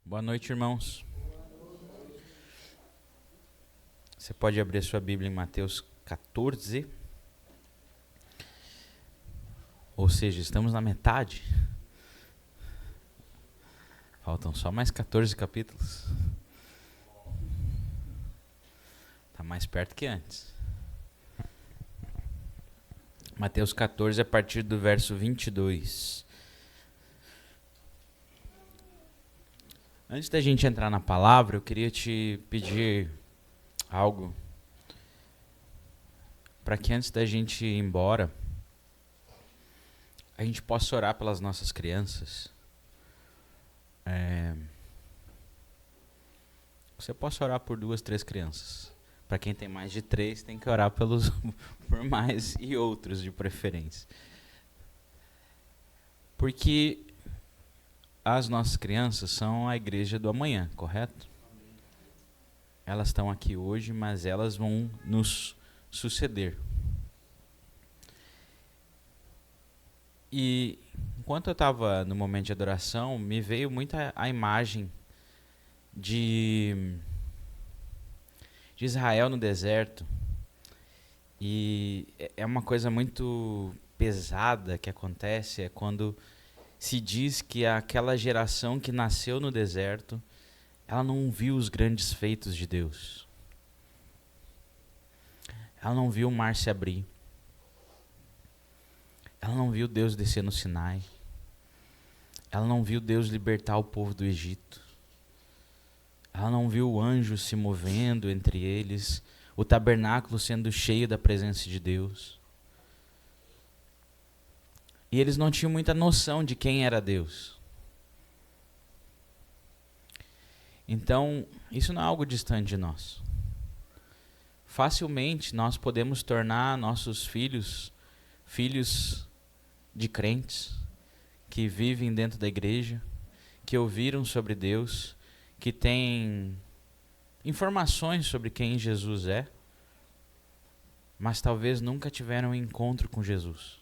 Boa noite, irmãos. Você pode abrir a sua Bíblia em Mateus 14. Ou seja, estamos na metade. Faltam só mais 14 capítulos. Está mais perto que antes. Mateus 14, a partir do verso 22. Antes da gente entrar na palavra, eu queria te pedir algo. Para que antes da gente ir embora, a gente possa orar pelas nossas crianças. Você possa orar por 2, 3 crianças. Para quem tem mais de 3, tem que orar por mais e outros de preferência. Porque as nossas crianças são a igreja do amanhã, correto? Elas estão aqui hoje, mas elas vão nos suceder. E enquanto eu estava no momento de adoração, me veio muito a imagem de Israel no deserto. E é uma coisa muito pesada que acontece, é quando se diz que aquela geração que nasceu no deserto, ela não viu os grandes feitos de Deus. Ela não viu o mar se abrir. Ela não viu Deus descer no Sinai. Ela não viu Deus libertar o povo do Egito. Ela não viu o anjo se movendo entre eles, o tabernáculo sendo cheio da presença de Deus. E eles não tinham muita noção de quem era Deus. Então, isso não é algo distante de nós. Facilmente nós podemos tornar nossos filhos de crentes que vivem dentro da igreja, que ouviram sobre Deus, que têm informações sobre quem Jesus é, mas talvez nunca tiveram um encontro com Jesus.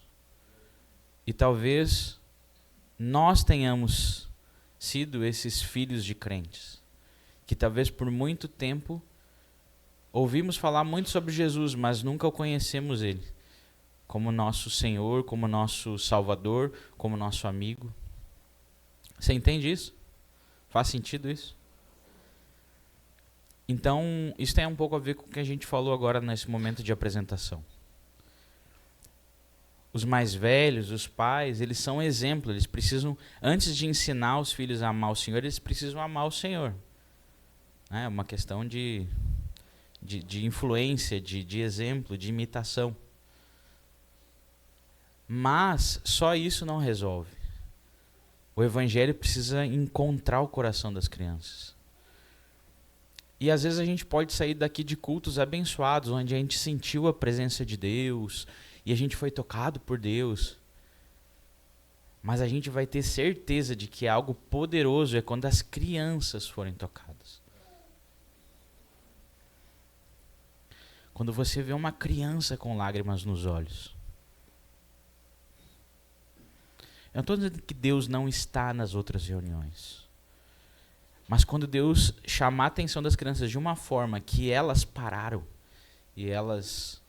E talvez nós tenhamos sido esses filhos de crentes, que talvez por muito tempo ouvimos falar muito sobre Jesus, mas nunca o conhecemos Ele como nosso Senhor, como nosso Salvador, como nosso amigo. Você entende isso? Faz sentido isso? Então, isso tem um pouco a ver com o que a gente falou agora nesse momento de apresentação. Os mais velhos, os pais, eles são exemplo. Eles precisam, antes de ensinar os filhos a amar o Senhor, eles precisam amar o Senhor. É uma questão de influência, de exemplo, de imitação. Mas só isso não resolve. O evangelho precisa encontrar o coração das crianças. E às vezes a gente pode sair daqui de cultos abençoados, onde a gente sentiu a presença de Deus e a gente foi tocado por Deus. Mas a gente vai ter certeza de que algo poderoso é quando as crianças forem tocadas. Quando você vê uma criança com lágrimas nos olhos. Eu não estou dizendo que Deus não está nas outras reuniões. Mas quando Deus chamar a atenção das crianças de uma forma que elas pararam e elas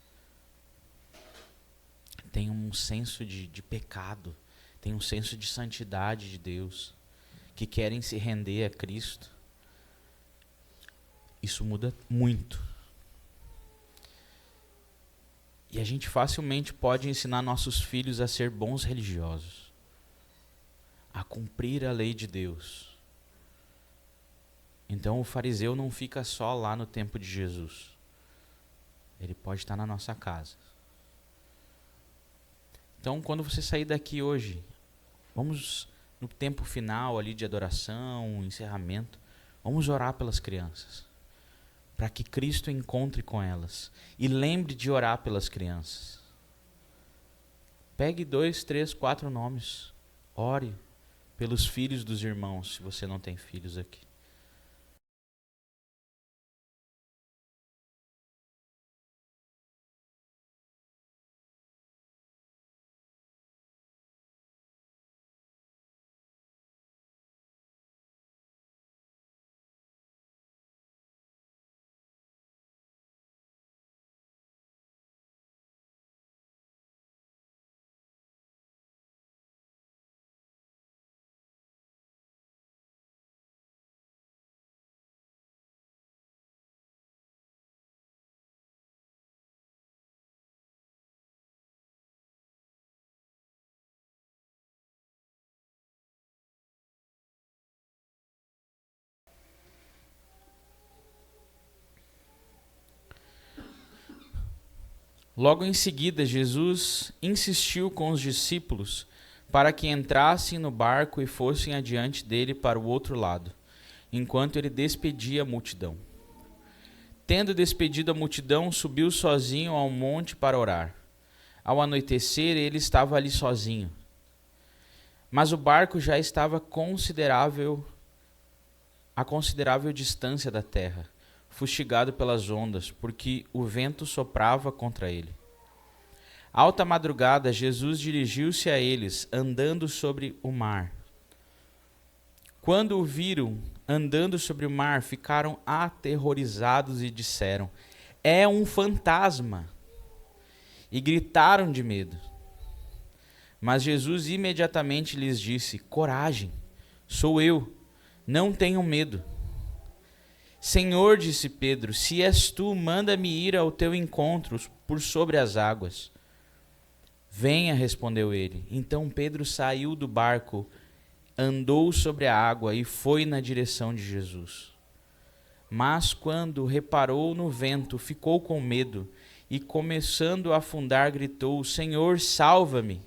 têm um senso de pecado, têm um senso de santidade de Deus, que querem se render a Cristo, isso muda muito. E a gente facilmente pode ensinar nossos filhos a ser bons religiosos, a cumprir a lei de Deus. Então o fariseu não fica só lá no tempo de Jesus. Ele pode estar na nossa casa. Então quando você sair daqui hoje, vamos no tempo final ali de adoração, encerramento, vamos orar pelas crianças. Para que Cristo encontre com elas. E lembre de orar pelas crianças. Pegue 2, 3, 4 nomes. Ore pelos filhos dos irmãos, se você não tem filhos aqui. Logo em seguida, Jesus insistiu com os discípulos para que entrassem no barco e fossem adiante dele para o outro lado, enquanto ele despedia a multidão. Tendo despedido a multidão, subiu sozinho ao monte para orar. Ao anoitecer, ele estava ali sozinho. Mas o barco já estava a considerável distância da terra, fustigado pelas ondas, porque o vento soprava contra ele. Alta madrugada, Jesus dirigiu-se a eles, andando sobre o mar. Quando o viram andando sobre o mar, ficaram aterrorizados e disseram: "É um fantasma!" E gritaram de medo. Mas Jesus imediatamente lhes disse: "Coragem, sou eu, não tenham medo." "Senhor", disse Pedro, "se és tu, manda-me ir ao teu encontro por sobre as águas." "Venha", respondeu ele. Então Pedro saiu do barco, andou sobre a água e foi na direção de Jesus. Mas quando reparou no vento, ficou com medo e, começando a afundar, gritou: "Senhor, salva-me!"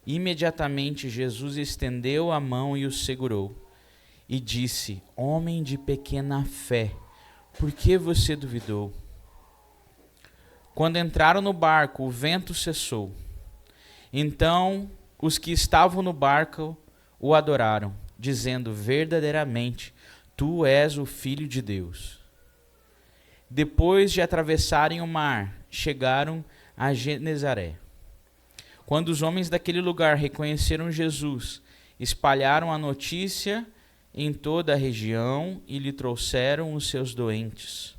Imediatamente Jesus estendeu a mão e o segurou e disse: "Homem de pequena fé, por que você duvidou?" Quando entraram no barco, o vento cessou. Então os que estavam no barco o adoraram, dizendo: "Verdadeiramente, tu és o Filho de Deus." Depois de atravessarem o mar, chegaram a Genezaré. Quando os homens daquele lugar reconheceram Jesus, espalharam a notícia em toda a região e lhe trouxeram os seus doentes.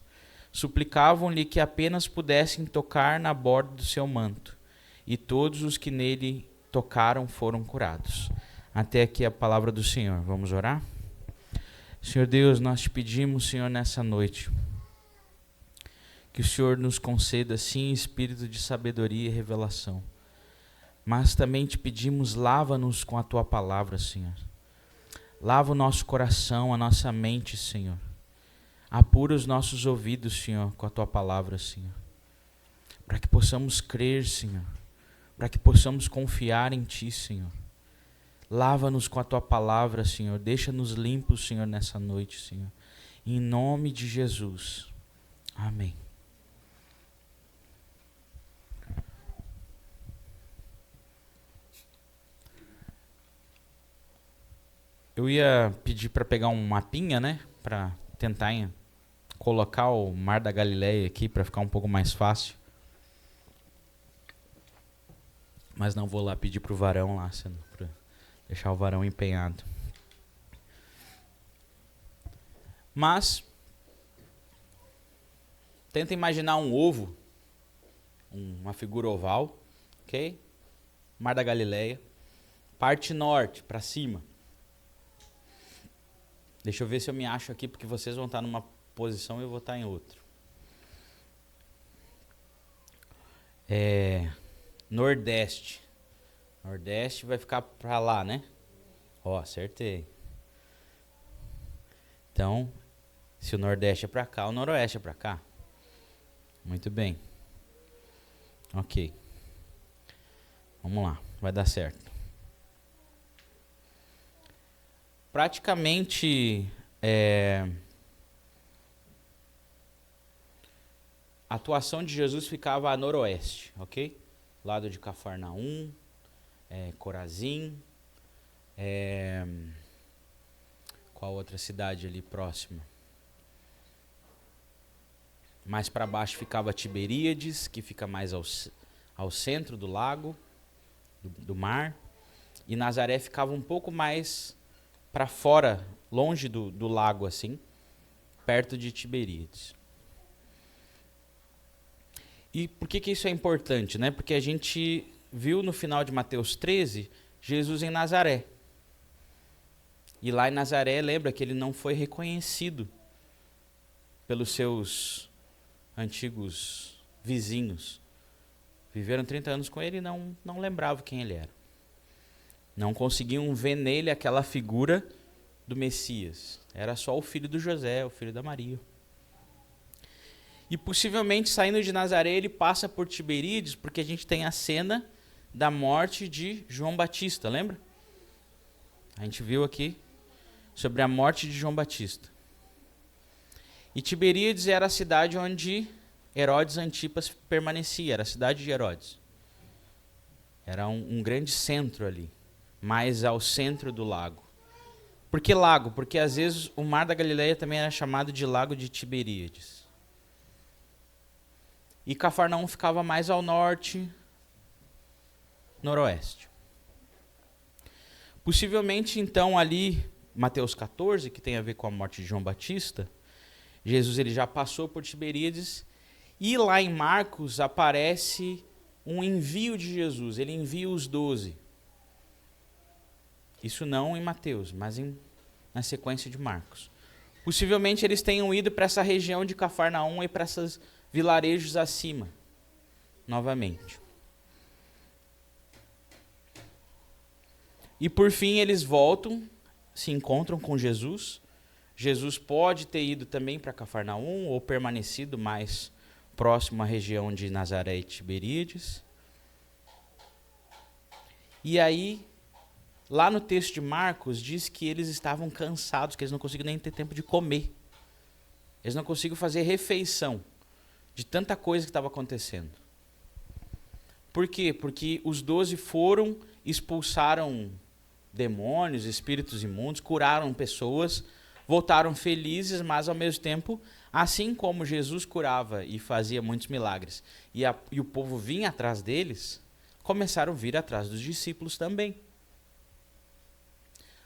Suplicavam-lhe que apenas pudessem tocar na borda do seu manto, e todos os que nele tocaram foram curados. Até aqui a palavra do Senhor. Vamos orar? Senhor Deus, nós te pedimos, Senhor, nessa noite, que o Senhor nos conceda, sim, espírito de sabedoria e revelação. Mas também te pedimos, lava-nos com a tua palavra, Senhor. Lava o nosso coração, a nossa mente, Senhor. Apura os nossos ouvidos, Senhor, com a tua palavra, Senhor. Para que possamos crer, Senhor. Para que possamos confiar em ti, Senhor. Lava-nos com a tua palavra, Senhor. Deixa-nos limpos, Senhor, nessa noite, Senhor. Em nome de Jesus. Amém. Eu ia pedir para pegar um mapinha, né? Para tentar colocar o Mar da Galileia aqui para ficar um pouco mais fácil. Mas não vou lá pedir pro varão lá, para deixar o varão empenhado. Mas tenta imaginar um ovo, uma figura oval, ok? Mar da Galileia, parte norte para cima. Deixa eu ver se eu me acho aqui, porque vocês vão estar numa posição e eu vou estar em outra. Nordeste. Nordeste vai ficar para lá, né? Ó, acertei. Então, se o Nordeste é para cá, o Noroeste é para cá. Muito bem. Ok. Vamos lá, vai dar certo. Praticamente, a atuação de Jesus ficava a noroeste, ok? Lado de Cafarnaum, Corazim, qual outra cidade ali próxima? Mais para baixo ficava Tiberíades, que fica mais ao centro do lago, do mar. E Nazaré ficava um pouco mais para fora, longe do lago, assim, perto de Tiberíades. E por que isso é importante, né? Porque a gente viu no final de Mateus 13, Jesus em Nazaré. E lá em Nazaré, lembra que ele não foi reconhecido pelos seus antigos vizinhos. Viveram 30 anos com ele e não lembravam quem ele era. Não conseguiam ver nele aquela figura do Messias. Era só o filho do José, o filho da Maria. E possivelmente saindo de Nazaré ele passa por Tiberíades, porque a gente tem a cena da morte de João Batista, lembra? A gente viu aqui sobre a morte de João Batista. E Tiberíades era a cidade onde Herodes Antipas permanecia, era a cidade de Herodes. Era um grande centro ali, mais ao centro do lago. Por que lago? Porque às vezes o Mar da Galileia também era chamado de Lago de Tiberíades. E Cafarnaum ficava mais ao norte, noroeste. Possivelmente, então, ali, Mateus 14, que tem a ver com a morte de João Batista, Jesus ele já passou por Tiberíades, e lá em Marcos aparece um envio de Jesus, ele envia os 12. Isso não em Mateus, mas na sequência de Marcos. Possivelmente eles tenham ido para essa região de Cafarnaum e para esses vilarejos acima, novamente. E por fim eles voltam, se encontram com Jesus. Jesus pode ter ido também para Cafarnaum ou permanecido mais próximo à região de Nazaré e Tiberíades. E aí, lá no texto de Marcos, diz que eles estavam cansados, que eles não conseguiam nem ter tempo de comer. Eles não conseguiam fazer refeição de tanta coisa que estava acontecendo. Por quê? Porque os 12 foram, expulsaram demônios, espíritos imundos, curaram pessoas, voltaram felizes, mas ao mesmo tempo, assim como Jesus curava e fazia muitos milagres, e o povo vinha atrás deles, começaram a vir atrás dos discípulos também.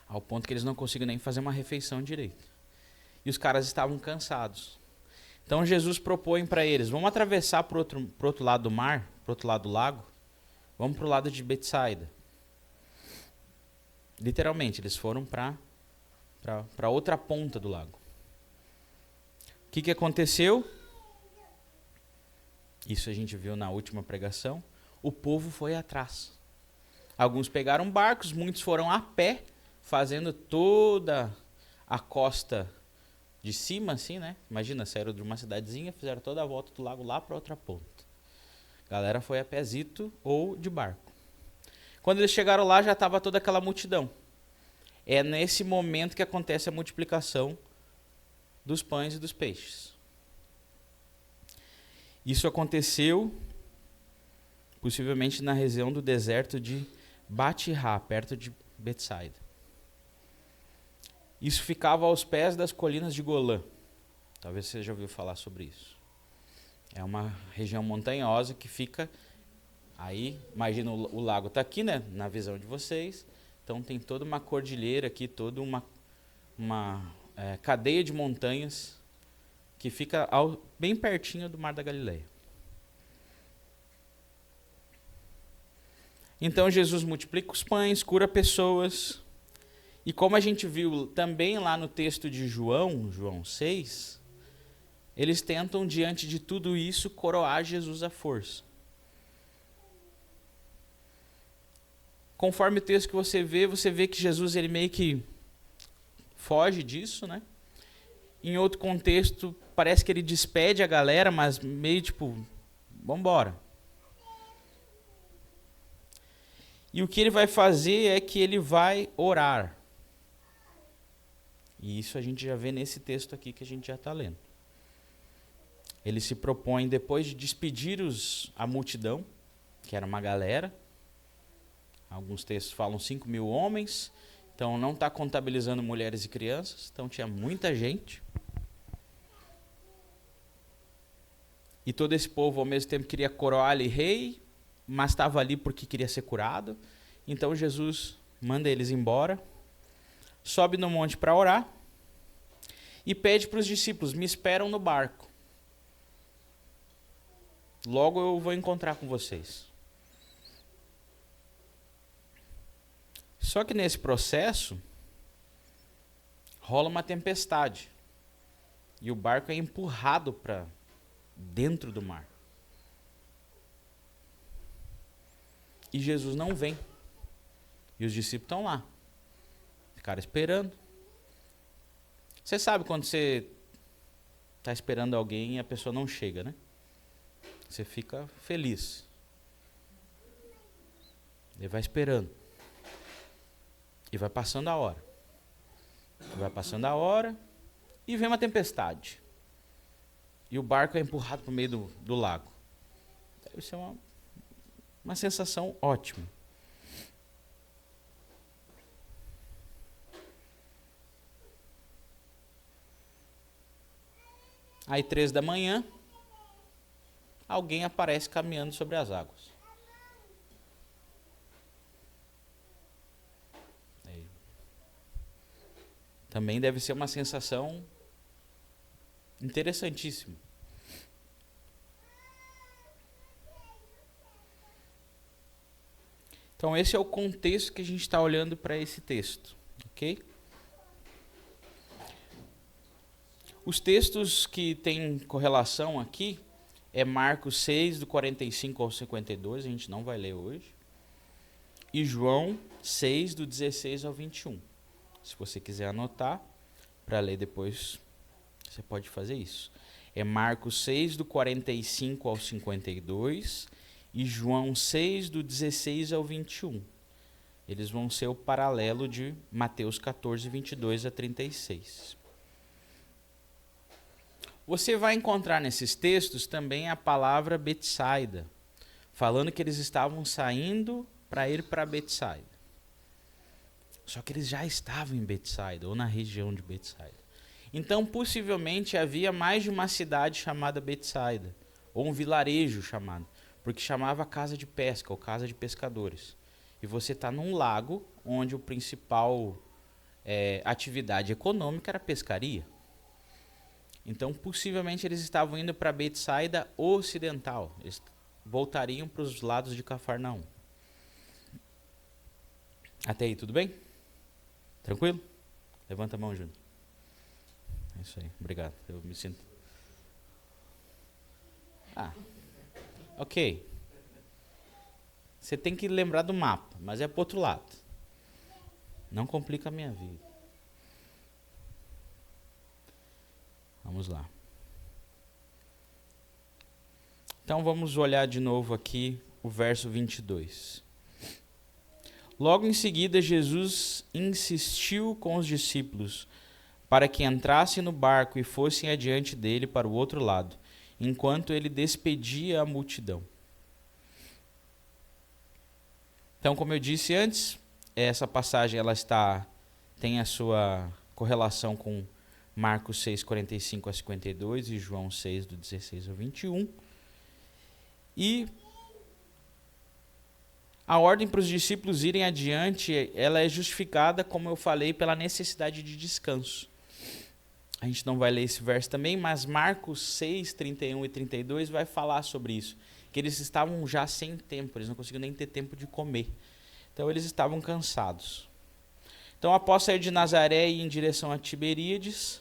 Ao ponto que eles não conseguiam nem fazer uma refeição direito. E os caras estavam cansados. Então Jesus propõe para eles, vamos atravessar para o outro lado do mar, para o outro lado do lago, vamos para o lado de Betsaida. Literalmente, eles foram para outra ponta do lago. O que aconteceu? Isso a gente viu na última pregação. O povo foi atrás. Alguns pegaram barcos, muitos foram a pé, fazendo toda a costa de cima, assim, né? Imagina, saíram de uma cidadezinha, fizeram toda a volta do lago lá para outra ponta. A galera foi a pezito ou de barco. Quando eles chegaram lá, já estava toda aquela multidão. É nesse momento que acontece a multiplicação dos pães e dos peixes. Isso aconteceu possivelmente na região do deserto de Batirá, perto de Betsaida. Isso ficava aos pés das colinas de Golã. Talvez você já ouviu falar sobre isso. É uma região montanhosa que fica aí, imagina o lago está aqui, né, na visão de vocês. Então tem toda uma cordilheira aqui, toda uma cadeia de montanhas que fica bem pertinho do Mar da Galileia. Então Jesus multiplica os pães, cura pessoas. E como a gente viu também lá no texto de João 6, eles tentam, diante de tudo isso, coroar Jesus à força. Conforme o texto que você vê que Jesus ele meio que foge disso, né? Em outro contexto, parece que ele despede a galera, mas meio tipo, vambora. E o que ele vai fazer é que ele vai orar. E isso a gente já vê nesse texto aqui que a gente já está lendo. Ele se propõe, depois de despedir a multidão, que era uma galera, alguns textos falam 5.000 homens, então não está contabilizando mulheres e crianças, então tinha muita gente. E todo esse povo ao mesmo tempo queria coroar ele rei, mas estava ali porque queria ser curado. Então Jesus manda eles embora, sobe no monte para orar e pede para os discípulos, me esperam no barco. Logo eu vou encontrar com vocês. Só que nesse processo, rola uma tempestade. E o barco é empurrado para dentro do mar. E Jesus não vem. E os discípulos estão lá. Ficaram esperando. Você sabe quando você está esperando alguém e a pessoa não chega, né? Você fica feliz. Ele vai esperando. E vai passando a hora. Vai passando a hora e vem uma tempestade. E o barco é empurrado para o meio do lago. Deve ser uma sensação ótima. Aí 3 da manhã, alguém aparece caminhando sobre as águas. Aí. Também deve ser uma sensação interessantíssima. Então esse é o contexto que a gente está olhando para esse texto, ok? Os textos que têm correlação aqui é Marcos 6, do 45 ao 52, a gente não vai ler hoje, e João 6, do 16 ao 21. Se você quiser anotar, para ler depois, você pode fazer isso. É Marcos 6, do 45 ao 52, e João 6, do 16 ao 21. Eles vão ser o paralelo de Mateus 14, 22 a 36. Você vai encontrar nesses textos também a palavra Betsaida, falando que eles estavam saindo para ir para Betsaida. Só que eles já estavam em Betsaida, ou na região de Betsaida. Então, possivelmente, havia mais de uma cidade chamada Betsaida, ou um vilarejo chamado, porque chamava casa de pesca, ou casa de pescadores. E você está num lago, onde o principal atividade econômica era a pescaria. Então, possivelmente, eles estavam indo para Betsaida ocidental. Eles voltariam para os lados de Cafarnaum. Até aí, tudo bem? Tranquilo? Levanta a mão, Júnior. É isso aí, obrigado. Eu me sinto... ok. Você tem que lembrar do mapa, mas é para o outro lado. Não complica a minha vida. Vamos lá. Então vamos olhar de novo aqui o verso 22. Logo em seguida, Jesus insistiu com os discípulos para que entrassem no barco e fossem adiante dele para o outro lado, enquanto ele despedia a multidão. Então, como eu disse antes, essa passagem ela tem a sua correlação com Marcos 6, 45 a 52 e João 6, do 16 ao 21. E a ordem para os discípulos irem adiante, ela é justificada, como eu falei, pela necessidade de descanso. A gente não vai ler esse verso também, mas Marcos 6, 31 e 32 vai falar sobre isso. Que eles estavam já sem tempo, eles não conseguiam nem ter tempo de comer. Então eles estavam cansados. Então, após sair de Nazaré e ir em direção a Tiberíades,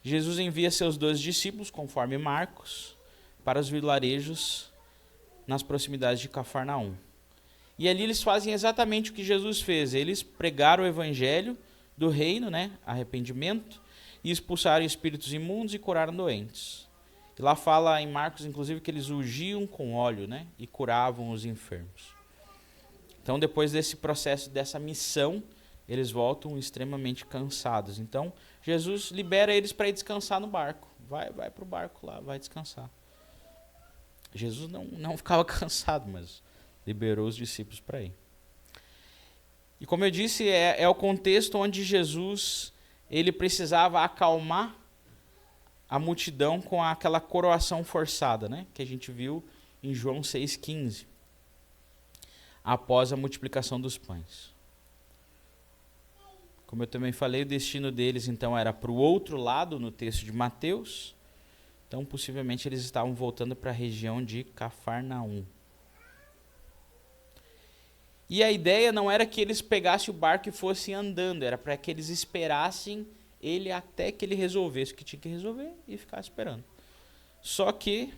Jesus envia seus 12 discípulos, conforme Marcos, para os vilarejos nas proximidades de Cafarnaum. E ali eles fazem exatamente o que Jesus fez. Eles pregaram o evangelho do reino, arrependimento, e expulsaram espíritos imundos e curaram doentes. E lá fala em Marcos, inclusive, que eles ungiam com óleo, e curavam os enfermos. Então, depois desse processo, dessa missão, eles voltam extremamente cansados. Então, Jesus libera eles para ir descansar no barco. Vai para o barco lá, vai descansar. Jesus não ficava cansado, mas liberou os discípulos para ir. E como eu disse, é o contexto onde Jesus ele precisava acalmar a multidão com aquela coroação forçada, que a gente viu em João 6,15, após a multiplicação dos pães. Como eu também falei, o destino deles então era para o outro lado, no texto de Mateus. Então, possivelmente, eles estavam voltando para a região de Cafarnaum. E a ideia não era que eles pegassem o barco e fossem andando, era para que eles esperassem ele até que ele resolvesse o que tinha que resolver e ficar esperando. Só que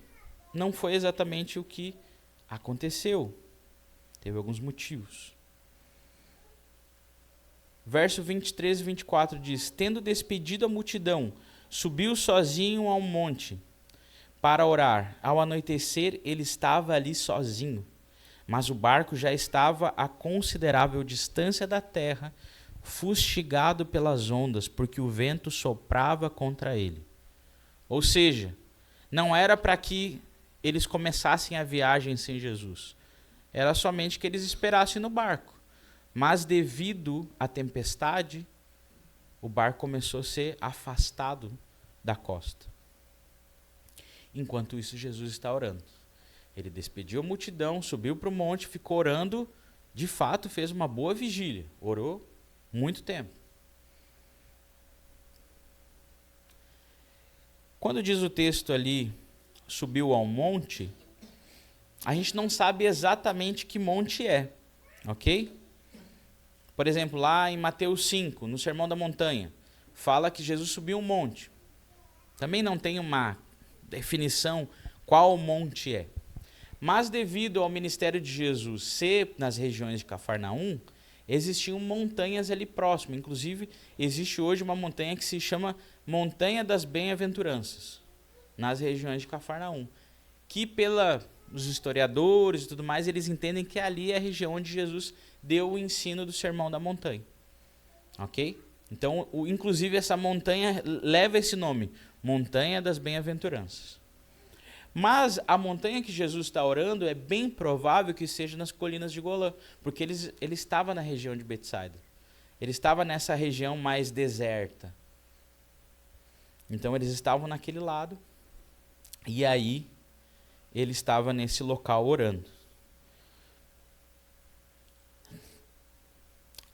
não foi exatamente o que aconteceu. Teve alguns motivos. Verso 23 e 24 diz: tendo despedido a multidão, subiu sozinho ao monte para orar. Ao anoitecer, ele estava ali sozinho, mas o barco já estava a considerável distância da terra, fustigado pelas ondas, porque o vento soprava contra ele. Ou seja, não era para que eles começassem a viagem sem Jesus. Era somente que eles esperassem no barco. Mas devido à tempestade, o barco começou a ser afastado da costa. Enquanto isso, Jesus está orando. Ele despediu a multidão, subiu para o monte, ficou orando. De fato, fez uma boa vigília. Orou muito tempo. Quando diz o texto ali, subiu ao monte, a gente não sabe exatamente que monte é, ok? Por exemplo, lá em Mateus 5, no Sermão da Montanha, fala que Jesus subiu um monte. Também não tem uma definição qual monte é. Mas devido ao ministério de Jesus ser nas regiões de Cafarnaum, existiam montanhas ali próximo. Inclusive, existe hoje uma montanha que se chama Montanha das Bem-aventuranças, nas regiões de Cafarnaum, que pelos historiadores e tudo mais, eles entendem que ali é a região onde Jesus deu o ensino do Sermão da Montanha. Ok? Então, inclusive, essa montanha leva esse nome, Montanha das Bem-aventuranças. Mas a montanha que Jesus está orando é bem provável que seja nas colinas de Golã, porque ele estava na região de Betsaida. Ele estava nessa região mais deserta. Então eles estavam naquele lado, e aí ele estava nesse local orando.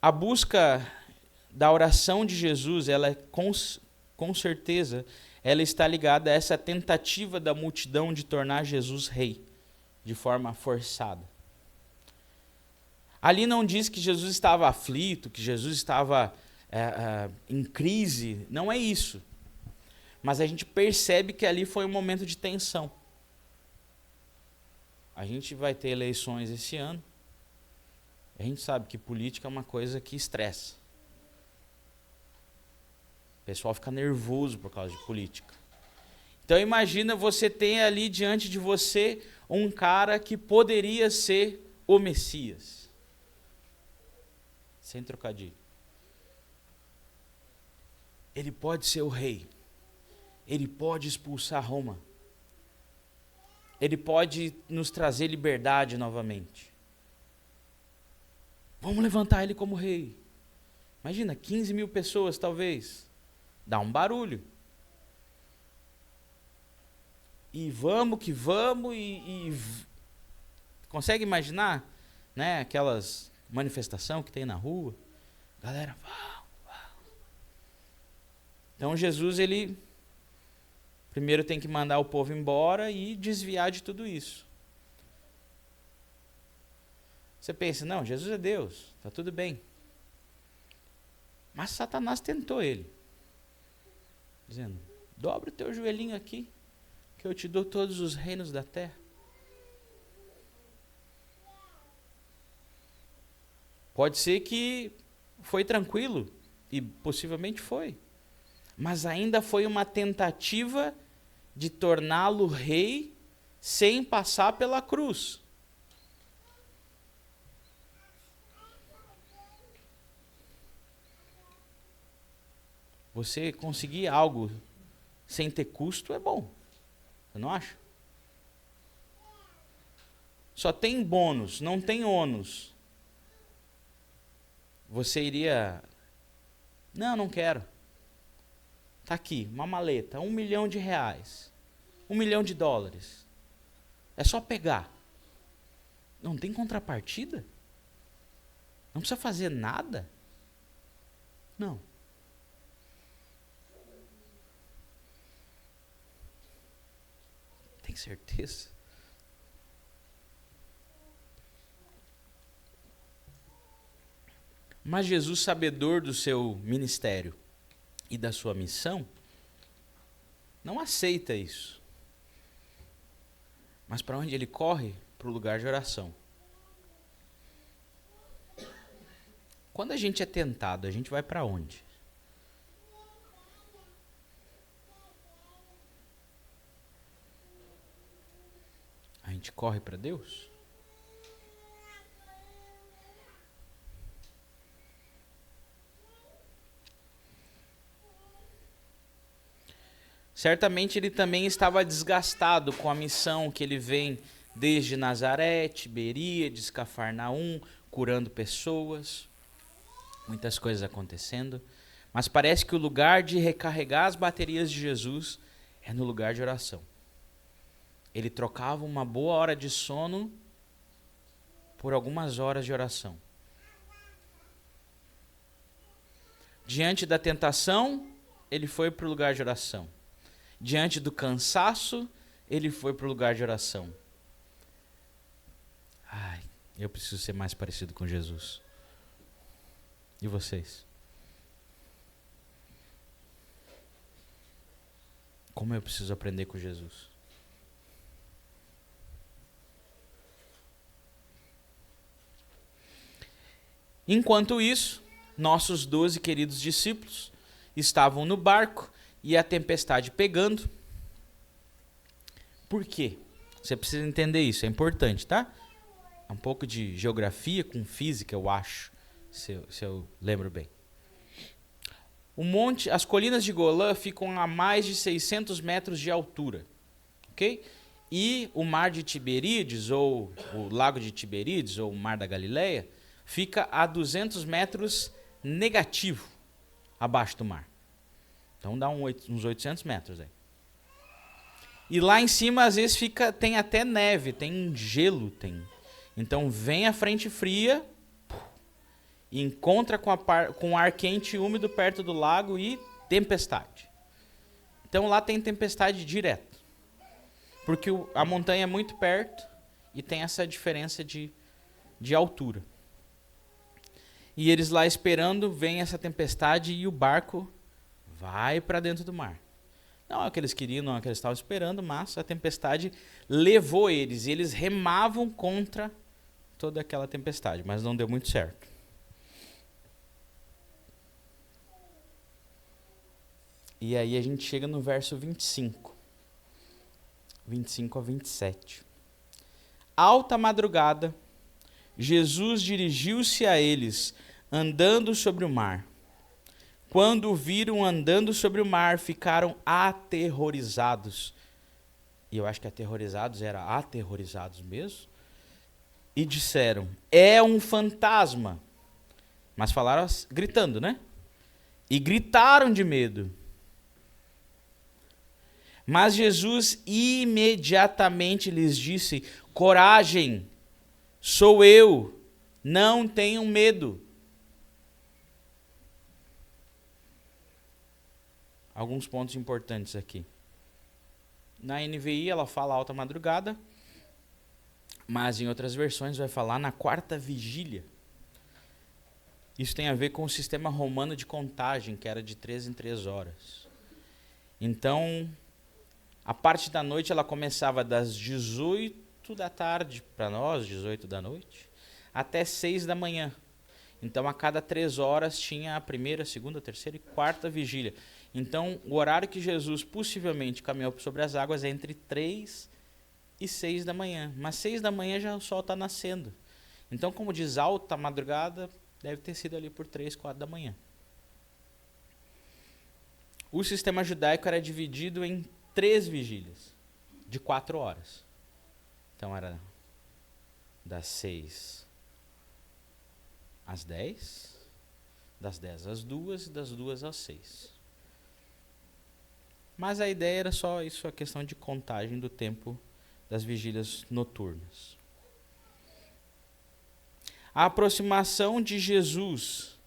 A busca da oração de Jesus, ela é com certeza, ela está ligada a essa tentativa da multidão de tornar Jesus rei, de forma forçada. Ali não diz que Jesus estava aflito, que Jesus estava em crise, não é isso. Mas a gente percebe que ali foi um momento de tensão. A gente vai ter eleições esse ano. A gente sabe que política é uma coisa que estressa. O pessoal fica nervoso por causa de política. Então imagina você ter ali diante de você um cara que poderia ser o Messias. Sem trocadilho. Ele pode ser o rei. Ele pode expulsar Roma. Ele pode nos trazer liberdade novamente. Vamos levantar ele como rei. Imagina, 15 mil pessoas talvez. Dá um barulho. E vamos que vamos consegue imaginar, né, aquelas manifestações que tem na rua? Galera, vamos. Então Jesus, ele primeiro tem que mandar o povo embora e desviar de tudo isso. Você pensa, não, Jesus é Deus, está tudo bem. Mas Satanás tentou ele, dizendo, dobra o teu joelhinho aqui, que eu te dou todos os reinos da terra. Pode ser que foi tranquilo, e possivelmente foi. Mas ainda foi uma tentativa de torná-lo rei sem passar pela cruz. Você conseguir algo sem ter custo é bom. Você não acha? Só tem bônus, não tem ônus. Você iria... Não quero. Está aqui, uma maleta, R$1 milhão, $1 milhão. É só pegar. Não tem contrapartida? Não precisa fazer nada? Não. Tem certeza? Mas Jesus, sabedor do seu ministério e da sua missão, não aceita isso. Mas para onde ele corre? Para o lugar de oração. Quando a gente é tentado, a gente vai para onde? gente corre para Deus? Certamente ele também estava desgastado com a missão que ele vem desde Nazaré, Tiberíades, Cafarnaum, curando pessoas, muitas coisas acontecendo. Mas parece que o lugar de recarregar as baterias de Jesus é no lugar de oração. Ele trocava uma boa hora de sono por algumas horas de oração. Diante da tentação, ele foi para o lugar de oração. Diante do cansaço, ele foi para o lugar de oração. Ai, eu preciso ser mais parecido com Jesus. E vocês? Como eu preciso aprender com Jesus? Enquanto isso, nossos 12 queridos discípulos estavam no barco e a tempestade pegando. Por quê? Você precisa entender isso, é importante, tá? Um pouco de geografia com física, eu acho, se eu lembro bem. As colinas de Golã ficam a mais de 600 metros de altura, ok? E o mar de Tiberíades, ou o lago de Tiberíades, ou o mar da Galileia, fica a 200 metros negativo abaixo do mar. Então dá uns 800 metros aí. E lá em cima, às vezes, tem até neve, tem gelo. Então vem a frente fria e encontra com ar quente e úmido perto do lago e tempestade. Então lá tem tempestade direto. Porque a montanha é muito perto e tem essa diferença de altura. E eles lá esperando, vem essa tempestade e o barco vai para dentro do mar. Não é o que eles queriam, não é o que eles estavam esperando, mas a tempestade levou eles. E eles remavam contra toda aquela tempestade, mas não deu muito certo. E aí a gente chega no verso 25. 25 a 27. Alta madrugada, Jesus dirigiu-se a eles, andando sobre o mar. Quando o viram andando sobre o mar, ficaram aterrorizados. E eu acho que aterrorizados era aterrorizados mesmo. E disseram, é um fantasma. Mas falaram gritando, né? E gritaram de medo. Mas Jesus imediatamente lhes disse, coragem, sou eu, não tenham medo. Alguns pontos importantes aqui. Na NVI ela fala alta madrugada, mas em outras versões vai falar na quarta vigília. Isso tem a ver com o sistema romano de contagem, que era de 3 em 3 horas. Então, a parte da noite ela começava das 18 da tarde, para nós, 18 da noite, até 6 da manhã. Então, a cada 3 horas tinha a primeira, segunda, terceira e quarta vigília. Então, o horário que Jesus possivelmente caminhou sobre as águas é entre 3 e 6 da manhã. Mas 6 da manhã já o sol está nascendo. Então, como diz alta madrugada, deve ter sido ali por 3, 4 da manhã. O sistema judaico era dividido em 3 vigílias, de 4 horas. Então, era das 6 às 10, das 10 às 2 e das 2 às 6. Mas a ideia era só isso, a questão de contagem do tempo das vigílias noturnas. A aproximação de Jesus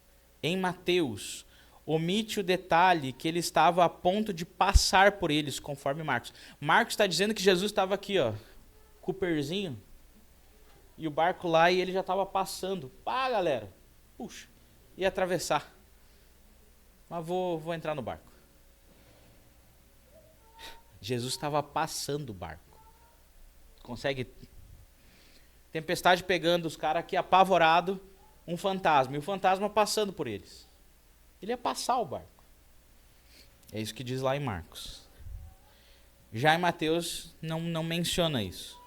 em Mateus omite o detalhe que ele estava a ponto de passar por eles, conforme Marcos. Marcos está dizendo que Jesus estava aqui, ó, Cooperzinho, e o barco lá, e ele já estava passando. Pá, galera, puxa, ia atravessar. Mas vou entrar no barco. Jesus estava passando o barco. Consegue? Tempestade pegando os caras aqui, apavorado, um fantasma. E o fantasma passando por eles. Ele ia passar o barco. É isso que diz lá em Marcos. Já em Mateus não menciona isso.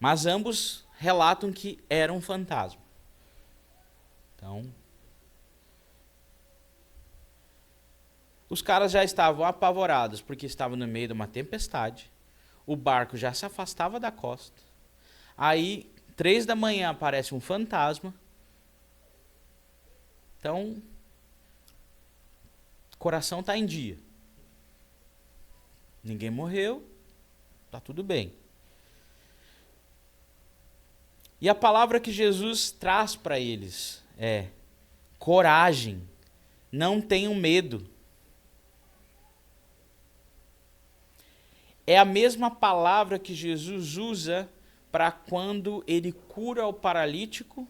Mas ambos relatam que era um fantasma. Então, os caras já estavam apavorados, porque estavam no meio de uma tempestade. O barco já se afastava da costa. Aí, 3 da manhã, aparece um fantasma. Então, o coração está em dia. Ninguém morreu, está tudo bem. E a palavra que Jesus traz para eles é coragem, não tenham medo. É a mesma palavra que Jesus usa para quando ele cura o paralítico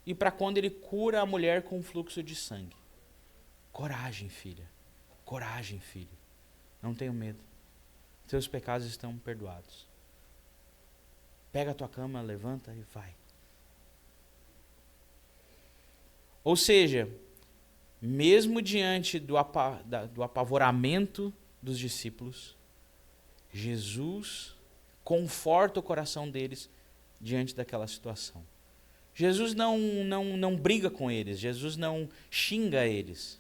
e para quando ele cura a mulher com fluxo de sangue. Coragem, filha. Coragem, filho. Não tenham medo. Seus pecados estão perdoados. Pega a tua cama, levanta e vai. Ou seja, mesmo diante do apavoramento dos discípulos, Jesus conforta o coração deles diante daquela situação. Jesus não briga com eles, Jesus não xinga eles.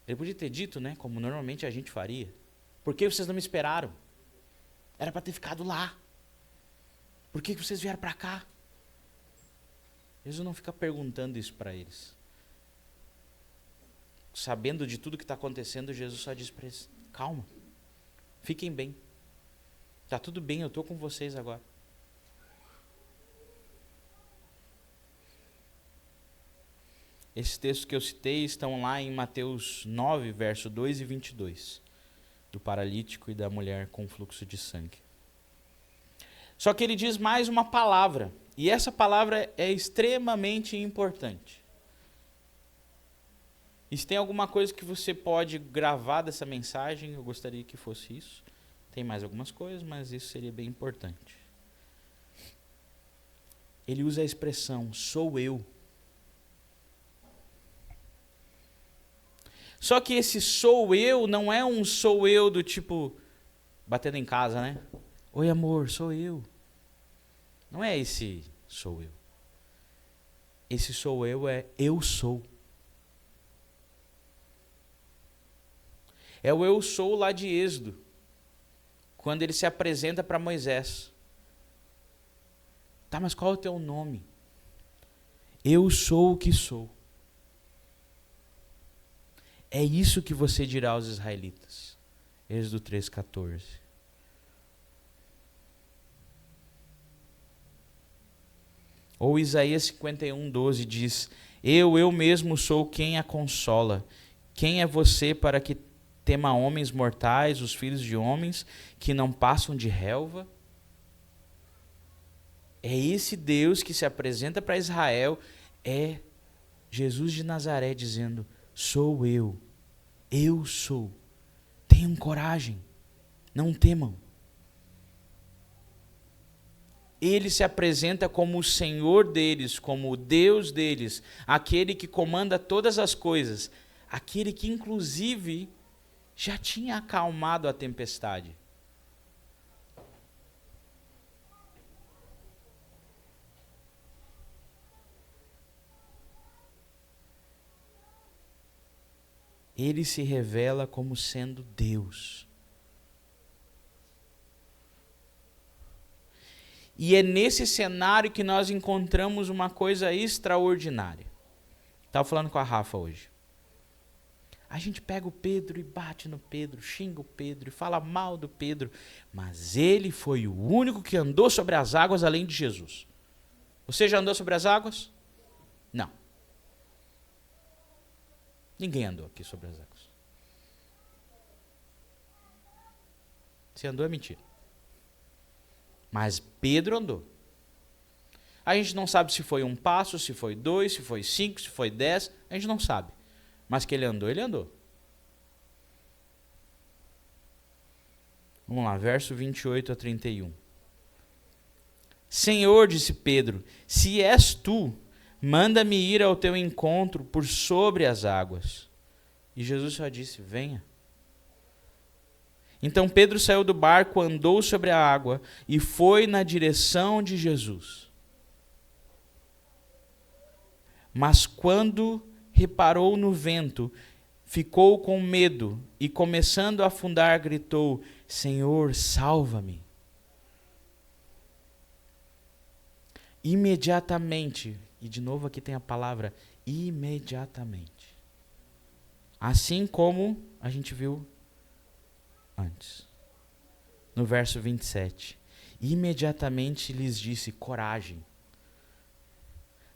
Ele podia ter dito, né, como normalmente a gente faria: por que vocês não me esperaram? Era para ter ficado lá. Por que vocês vieram para cá? Jesus não fica perguntando isso para eles. Sabendo de tudo que está acontecendo, Jesus só diz para eles: calma, fiquem bem. Está tudo bem, eu estou com vocês agora. Esses textos que eu citei estão lá em Mateus 9, verso 2 e 22, do paralítico e da mulher com fluxo de sangue. Só que ele diz mais uma palavra, e essa palavra é extremamente importante. E se tem alguma coisa que você pode gravar dessa mensagem, eu gostaria que fosse isso. Tem mais algumas coisas, mas isso seria bem importante. Ele usa a expressão, sou eu. Só que esse sou eu não é um sou eu do tipo, batendo em casa, né? Oi, amor, sou eu. Não é esse sou eu. Esse sou eu é eu sou. É o eu sou lá de Êxodo, quando ele se apresenta para Moisés. Tá, mas qual é o teu nome? Eu sou o que sou. É isso que você dirá aos israelitas. Êxodo 3,14. Ou Isaías 51,12 diz: eu mesmo sou quem a consola. Quem é você para que tema homens mortais, os filhos de homens, que não passam de relva? É esse Deus que se apresenta para Israel, é Jesus de Nazaré dizendo: sou eu sou. Tenham coragem, não temam. Ele se apresenta como o Senhor deles, como o Deus deles, aquele que comanda todas as coisas, aquele que inclusive já tinha acalmado a tempestade. Ele se revela como sendo Deus. E é nesse cenário que nós encontramos uma coisa extraordinária. Estava falando com a Rafa hoje. A gente pega o Pedro e bate no Pedro, xinga o Pedro e fala mal do Pedro. Mas ele foi o único que andou sobre as águas além de Jesus. Você já andou sobre as águas? Não. Ninguém andou aqui sobre as águas. Se andou é mentira. Mas Pedro andou. A gente não sabe se foi um passo, se foi 2, se foi 5, se foi 10. A gente não sabe. Mas que ele andou, ele andou. Vamos lá, verso 28 a 31. Senhor, disse Pedro, se és tu, manda-me ir ao teu encontro por sobre as águas. E Jesus só disse, venha. Então Pedro saiu do barco, andou sobre a água e foi na direção de Jesus. Mas quando reparou no vento, ficou com medo e, começando a afundar, gritou: Senhor, salva-me. Imediatamente, e de novo aqui tem a palavra imediatamente. Assim como a gente viu antes. No verso 27. Imediatamente lhes disse: coragem.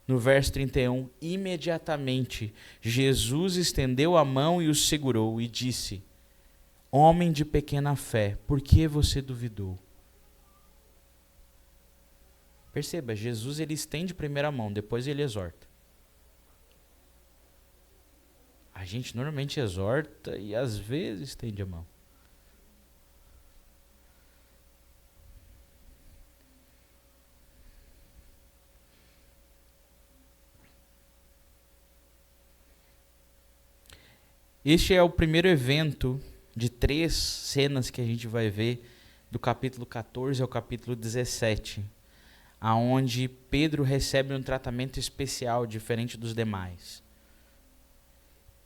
No verso 31, imediatamente Jesus estendeu a mão e o segurou e disse: homem de pequena fé, por que você duvidou? Perceba, Jesus ele estende primeiro a mão, depois ele exorta. A gente normalmente exorta e às vezes estende a mão. Este é o primeiro evento de 3 cenas que a gente vai ver do capítulo 14 ao capítulo 17, aonde Pedro recebe um tratamento especial diferente dos demais.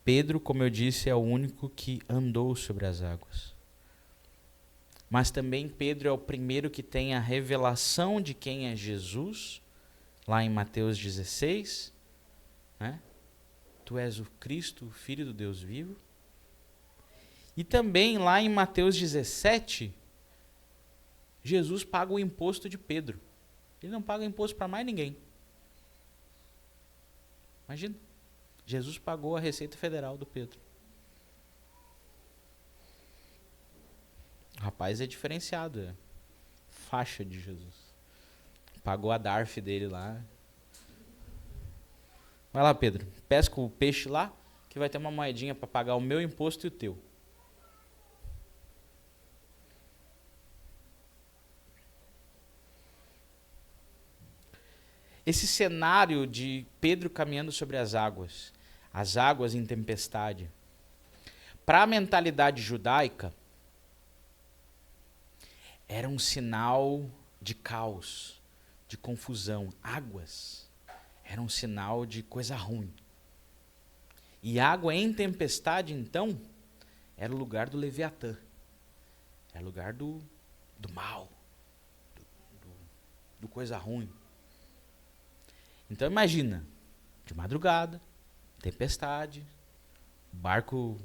Pedro, como eu disse, é o único que andou sobre as águas. Mas também Pedro é o primeiro que tem a revelação de quem é Jesus, lá em Mateus 16, né? Tu és o Cristo, o Filho do Deus vivo. E também lá em Mateus 17, Jesus paga o imposto de Pedro. Ele não paga imposto para mais ninguém. Imagina, Jesus pagou a Receita Federal do Pedro. O rapaz é diferenciado, é faixa de Jesus. Pagou a DARF dele lá. Vai lá, Pedro, pesca o peixe lá, que vai ter uma moedinha para pagar o meu imposto e o teu. Esse cenário de Pedro caminhando sobre as águas em tempestade, para a mentalidade judaica, era um sinal de caos, de confusão. Águas era um sinal de coisa ruim. E água em tempestade, então, era o lugar do Leviatã. Era o lugar do mal, do coisa ruim. Então imagina, de madrugada, tempestade, barco,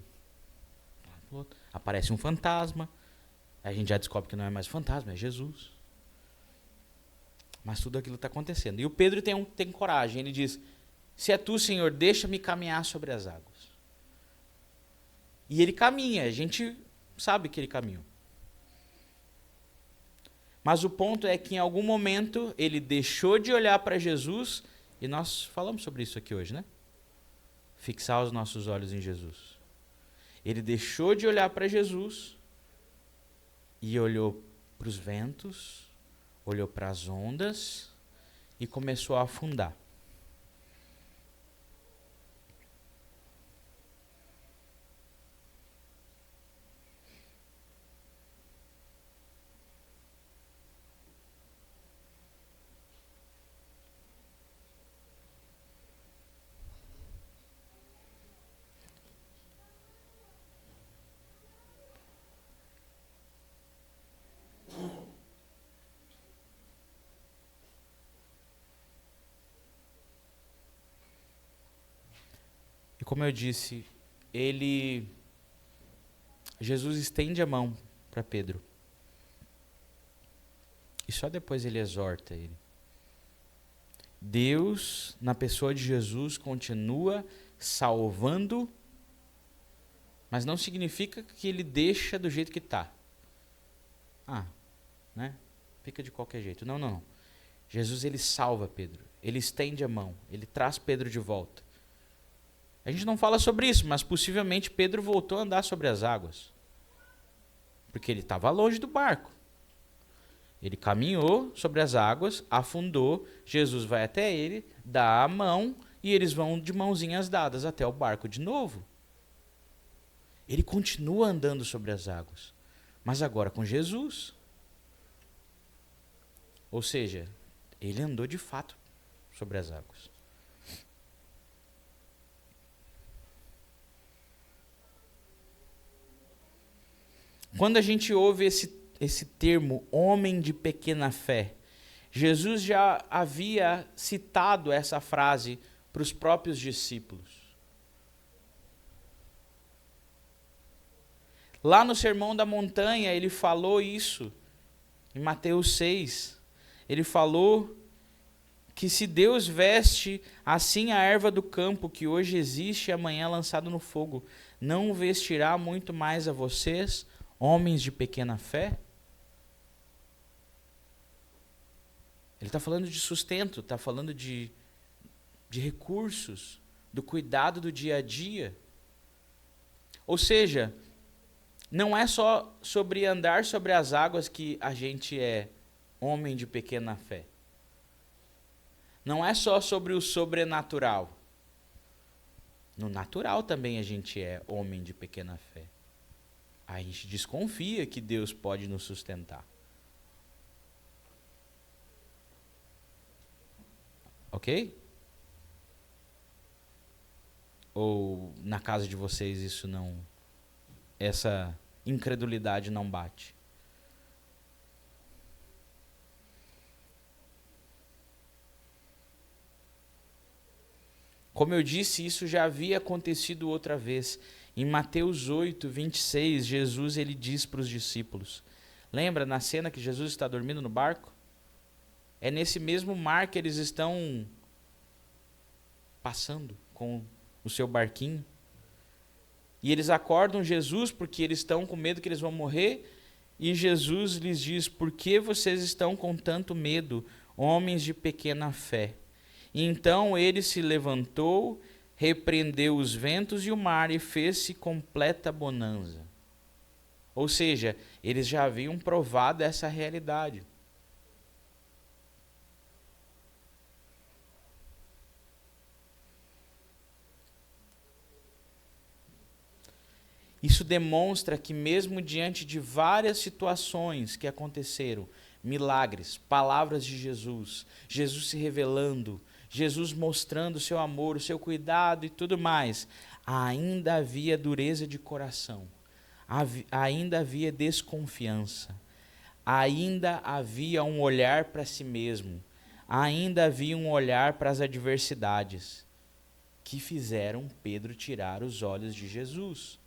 aparece um fantasma, a gente já descobre que não é mais fantasma, é Jesus. Mas tudo aquilo está acontecendo. E o Pedro tem coragem, ele diz: se é tu, Senhor, deixa-me caminhar sobre as águas. E ele caminha, a gente sabe que ele caminhou. Mas o ponto é que em algum momento ele deixou de olhar para Jesus, e nós falamos sobre isso aqui hoje, né? Fixar os nossos olhos em Jesus. Ele deixou de olhar para Jesus e olhou para os ventos, olhou para as ondas e começou a afundar. E como eu disse, Jesus estende a mão para Pedro. E só depois ele exorta ele. Deus, na pessoa de Jesus, continua salvando, mas não significa que ele deixa do jeito que está. Né? Fica de qualquer jeito. Não. Jesus, ele salva Pedro. Ele estende a mão. Ele traz Pedro de volta. A gente não fala sobre isso, mas possivelmente Pedro voltou a andar sobre as águas. Porque ele estava longe do barco. Ele caminhou sobre as águas, afundou, Jesus vai até ele, dá a mão e eles vão de mãozinhas dadas até o barco de novo. Ele continua andando sobre as águas. mas agora com Jesus. Ou seja, ele andou de fato sobre as águas. Quando a gente ouve esse termo, homem de pequena fé, Jesus já havia citado essa frase para os próprios discípulos. Lá no Sermão da Montanha, ele falou isso, em Mateus 6. Ele falou que se Deus veste assim a erva do campo, que hoje existe e amanhã é lançado no fogo, não vestirá muito mais a vocês, homens de pequena fé? Ele está falando de sustento, está falando de recursos, do cuidado do dia a dia. Ou seja, não é só sobre andar sobre as águas que a gente é homem de pequena fé. Não é só sobre o sobrenatural. No natural também a gente é homem de pequena fé. A gente desconfia que Deus pode nos sustentar. Ok? Ou na casa de vocês isso não... essa incredulidade não bate? Como eu disse, isso já havia acontecido outra vez. Em Mateus 8, 26, Jesus ele diz para os discípulos. Lembra na cena que Jesus está dormindo no barco? É nesse mesmo mar que eles estão passando com o seu barquinho. E eles acordam Jesus porque eles estão com medo que eles vão morrer. E Jesus lhes diz, por que vocês estão com tanto medo, homens de pequena fé? E então ele se levantou, repreendeu os ventos e o mar e fez-se completa bonança. Ou seja, eles já haviam provado essa realidade. Isso demonstra que mesmo diante de várias situações que aconteceram, milagres, palavras de Jesus, Jesus se revelando, Jesus mostrando o seu amor, o seu cuidado e tudo mais, ainda havia dureza de coração, ainda havia desconfiança, ainda havia um olhar para si mesmo, ainda havia um olhar para as adversidades, que fizeram Pedro tirar os olhos de Jesus.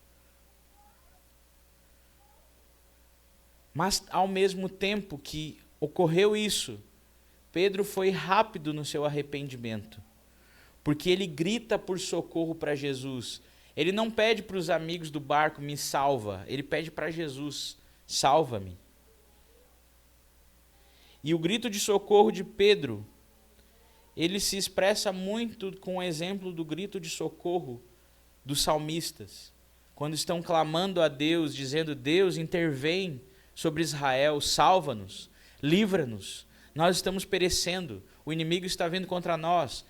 Mas, ao mesmo tempo que ocorreu isso, Pedro foi rápido no seu arrependimento, porque ele grita por socorro para Jesus. Ele não pede para os amigos do barco, me salva, ele pede para Jesus, salva-me. E o grito de socorro de Pedro, ele se expressa muito com o exemplo do grito de socorro dos salmistas, quando estão clamando a Deus, dizendo, Deus, intervém sobre Israel, salva-nos, livra-nos, nós estamos perecendo, o inimigo está vindo contra nós,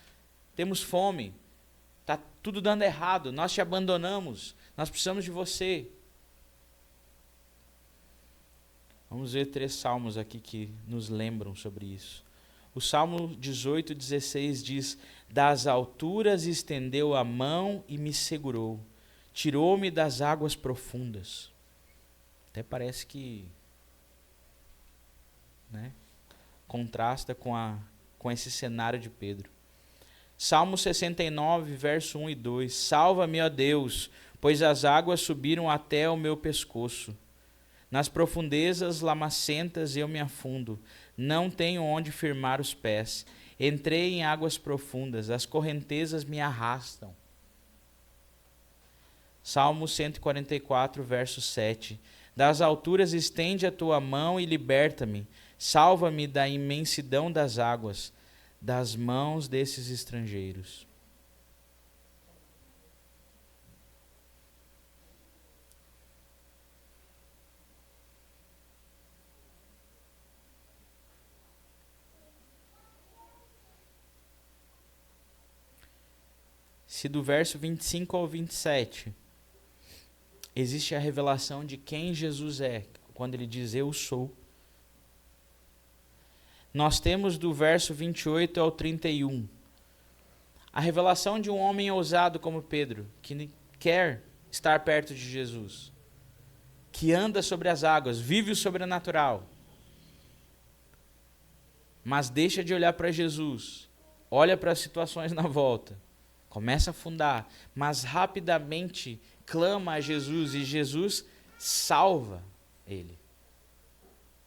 temos fome, está tudo dando errado, nós te abandonamos, nós precisamos de você. Vamos ver 3 salmos aqui que nos lembram sobre isso. O Salmo 18, 16 diz, das alturas estendeu a mão e me segurou, tirou-me das águas profundas. Até parece que contrasta com esse cenário de Pedro. Salmo 69, verso 1 e 2. Salva-me, ó Deus, pois as águas subiram até o meu pescoço. Nas profundezas lamacentas eu me afundo, não tenho onde firmar os pés. Entrei em águas profundas, as correntezas me arrastam. Salmo 144, verso 7. Das alturas estende a tua mão e liberta-me. Salva-me da imensidão das águas, das mãos desses estrangeiros. Se do verso 25 ao 27 existe a revelação de quem Jesus é, quando ele diz eu sou. Nós temos do verso 28 ao 31 a revelação de um homem ousado como Pedro, que quer estar perto de Jesus, que anda sobre as águas, vive o sobrenatural, mas deixa de olhar para Jesus, olha para as situações na volta, começa a afundar, mas rapidamente clama a Jesus e Jesus salva ele,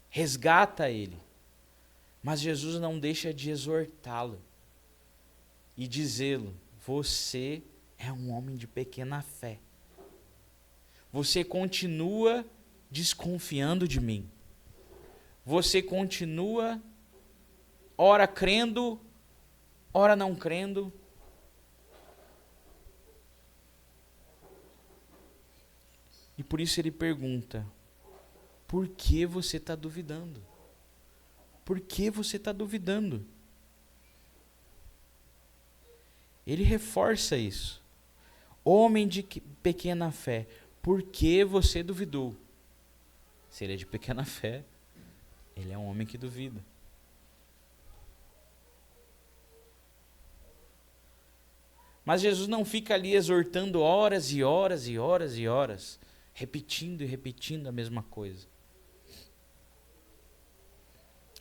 resgata ele. Mas Jesus não deixa de exortá-lo e dizê-lo: você é um homem de pequena fé. Você continua desconfiando de mim. Você continua ora crendo, ora não crendo. E por isso ele pergunta: por que você está duvidando? Por que você está duvidando? Ele reforça isso. Homem de pequena fé, por que você duvidou? Se ele é de pequena fé, ele é um homem que duvida. Mas Jesus não fica ali exortando horas e horas e horas e horas, repetindo e repetindo a mesma coisa.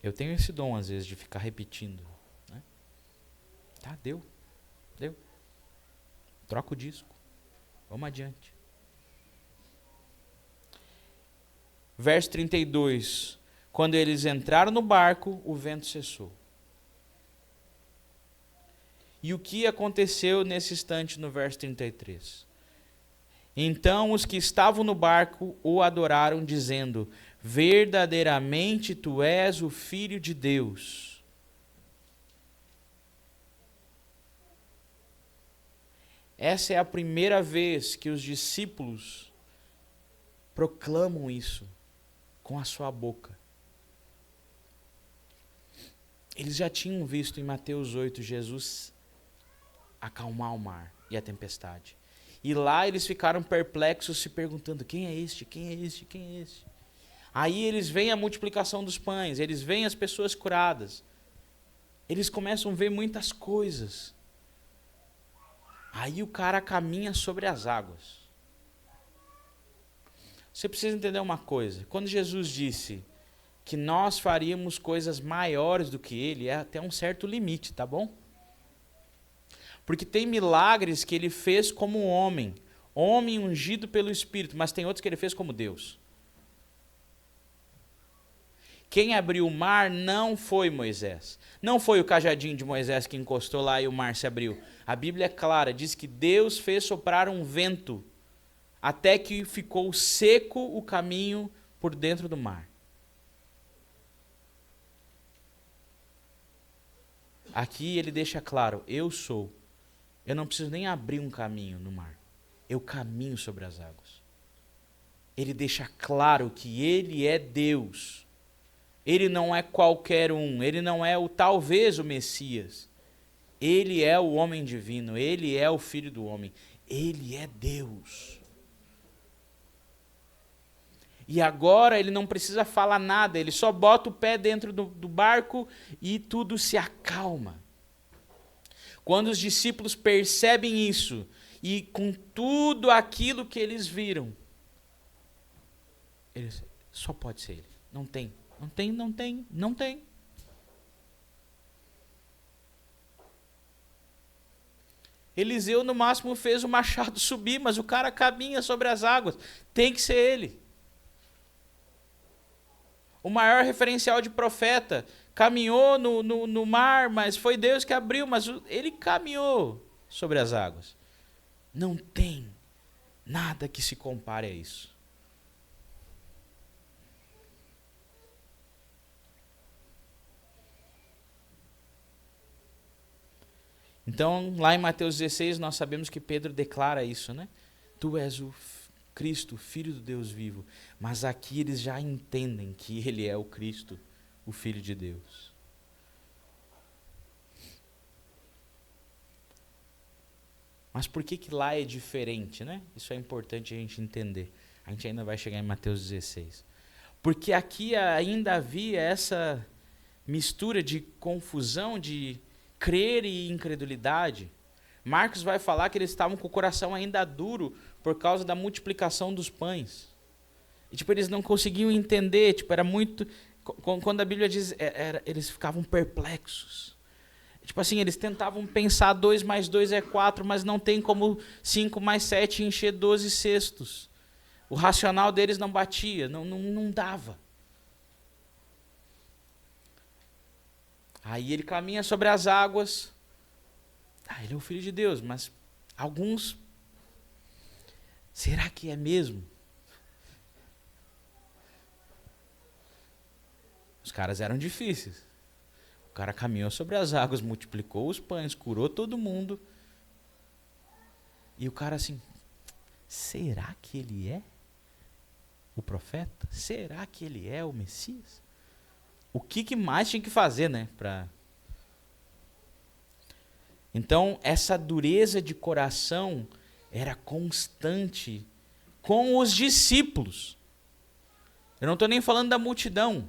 Eu tenho esse dom, às vezes, de ficar repetindo. Né? Tá, deu. Troca o disco. Vamos adiante. Verso 32. Quando eles entraram no barco, o vento cessou. E o que aconteceu nesse instante no verso 33? Então os que estavam no barco o adoraram, dizendo: verdadeiramente tu és o Filho de Deus. Essa é a primeira vez que os discípulos proclamam isso com a sua boca. Eles já tinham visto em Mateus 8 Jesus acalmar o mar e a tempestade. E lá eles ficaram perplexos, se perguntando: quem é este? Quem é este? Quem é este? Aí eles veem a multiplicação dos pães, eles veem as pessoas curadas. Eles começam a ver muitas coisas. Aí o cara caminha sobre as águas. Você precisa entender uma coisa. Quando Jesus disse que nós faríamos coisas maiores do que ele, é até um certo limite, tá bom? Porque tem milagres que ele fez como um homem ungido pelo Espírito, mas tem outros que ele fez como Deus. Quem abriu o mar não foi Moisés. Não foi o cajadinho de Moisés que encostou lá e o mar se abriu. A Bíblia é clara, diz que Deus fez soprar um vento até que ficou seco o caminho por dentro do mar. Aqui ele deixa claro: eu sou. Eu não preciso nem abrir um caminho no mar. Eu caminho sobre as águas. Ele deixa claro que ele é Deus. Ele não é qualquer um. Ele não é talvez o Messias. Ele é o homem divino. Ele é o Filho do homem. Ele é Deus. E agora ele não precisa falar nada. Ele só bota o pé dentro do barco e tudo se acalma. Quando os discípulos percebem isso, e com tudo aquilo que eles viram, eles, só pode ser ele. Não tem. Eliseu no máximo fez o machado subir, mas o cara caminha sobre as águas. Tem que ser ele. O maior referencial de profeta caminhou no mar, mas foi Deus que abriu, mas ele caminhou sobre as águas. Não tem nada que se compare a isso. Então, lá em Mateus 16, nós sabemos que Pedro declara isso, né? Tu és o Cristo, Filho do Deus vivo. Mas aqui eles já entendem que ele é o Cristo, o Filho de Deus. Mas por que lá é diferente, né? Isso é importante a gente entender. A gente ainda vai chegar em Mateus 16. Porque aqui ainda havia essa mistura de confusão, de crer e incredulidade. Marcos vai falar que eles estavam com o coração ainda duro por causa da multiplicação dos pães. E, eles não conseguiam entender, era muito... Quando a Bíblia diz, eles ficavam perplexos. Eles tentavam pensar 2 mais 2 é 4, mas não tem como 5 mais 7 encher 12 cestos. O racional deles não batia, não dava. Aí ele caminha sobre as águas. Ele é o Filho de Deus, mas alguns... Será que é mesmo? Os caras eram difíceis. O cara caminhou sobre as águas, multiplicou os pães, curou todo mundo. E o cara assim, será que ele é o profeta? Será que ele é o Messias? O que mais tinha que fazer, né? Então, essa dureza de coração era constante com os discípulos. Eu não estou nem falando da multidão.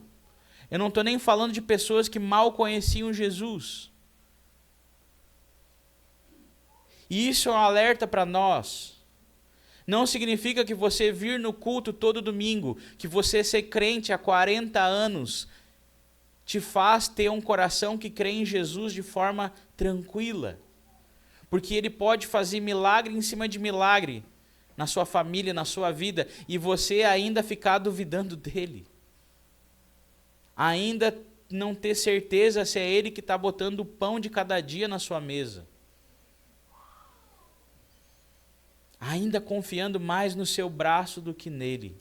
Eu não estou nem falando de pessoas que mal conheciam Jesus. E isso é um alerta para nós. Não significa que você vir no culto todo domingo, que você ser crente há 40 anos, te faz ter um coração que crê em Jesus de forma tranquila. Porque Ele pode fazer milagre em cima de milagre na sua família, na sua vida, e você ainda ficar duvidando dEle. Ainda não ter certeza se é Ele que está botando o pão de cada dia na sua mesa. Ainda confiando mais no seu braço do que nele.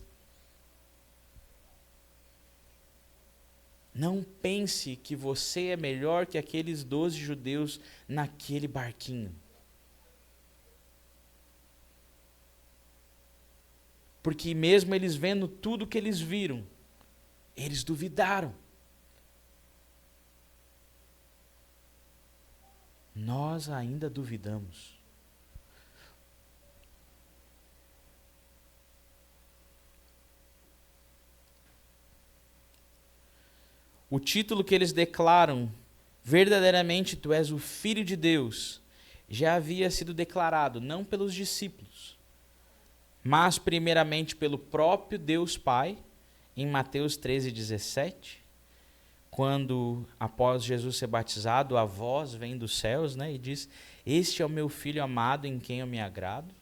Não pense que você é melhor que aqueles 12 judeus naquele barquinho. Porque mesmo eles vendo tudo que eles viram, eles duvidaram. Nós ainda duvidamos. O título que eles declaram, verdadeiramente tu és o Filho de Deus, já havia sido declarado, não pelos discípulos, mas primeiramente pelo próprio Deus Pai, em Mateus 13:17, quando, após Jesus ser batizado, a voz vem dos céus, né, e diz, este é o meu Filho amado em quem eu me agrado.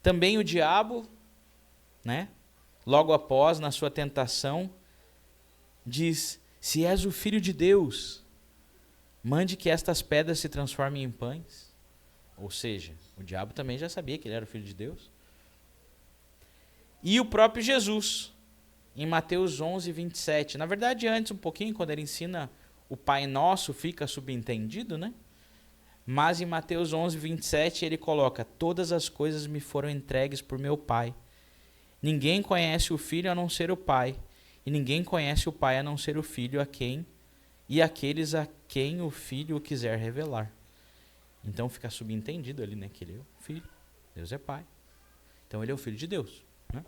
Também o diabo, né, logo após, na sua tentação, diz, se és o Filho de Deus, mande que estas pedras se transformem em pães. Ou seja, o diabo também já sabia que ele era o Filho de Deus. E o próprio Jesus, em Mateus 11:27. Na verdade, antes um pouquinho, quando ele ensina o Pai Nosso, fica subentendido, né? Mas em Mateus 11:27 ele coloca, todas as coisas me foram entregues por meu Pai. Ninguém conhece o Filho a não ser o Pai. E ninguém conhece o Pai a não ser o Filho e aqueles a quem o Filho o quiser revelar. Então fica subentendido ali, né, que ele é o Filho, Deus é Pai. Então ele é o Filho de Deus, né?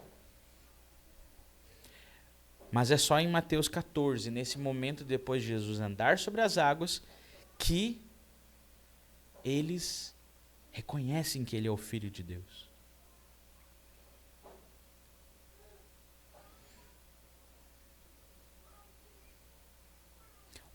Mas é só em Mateus 14, nesse momento depois de Jesus andar sobre as águas, que eles reconhecem que ele é o Filho de Deus.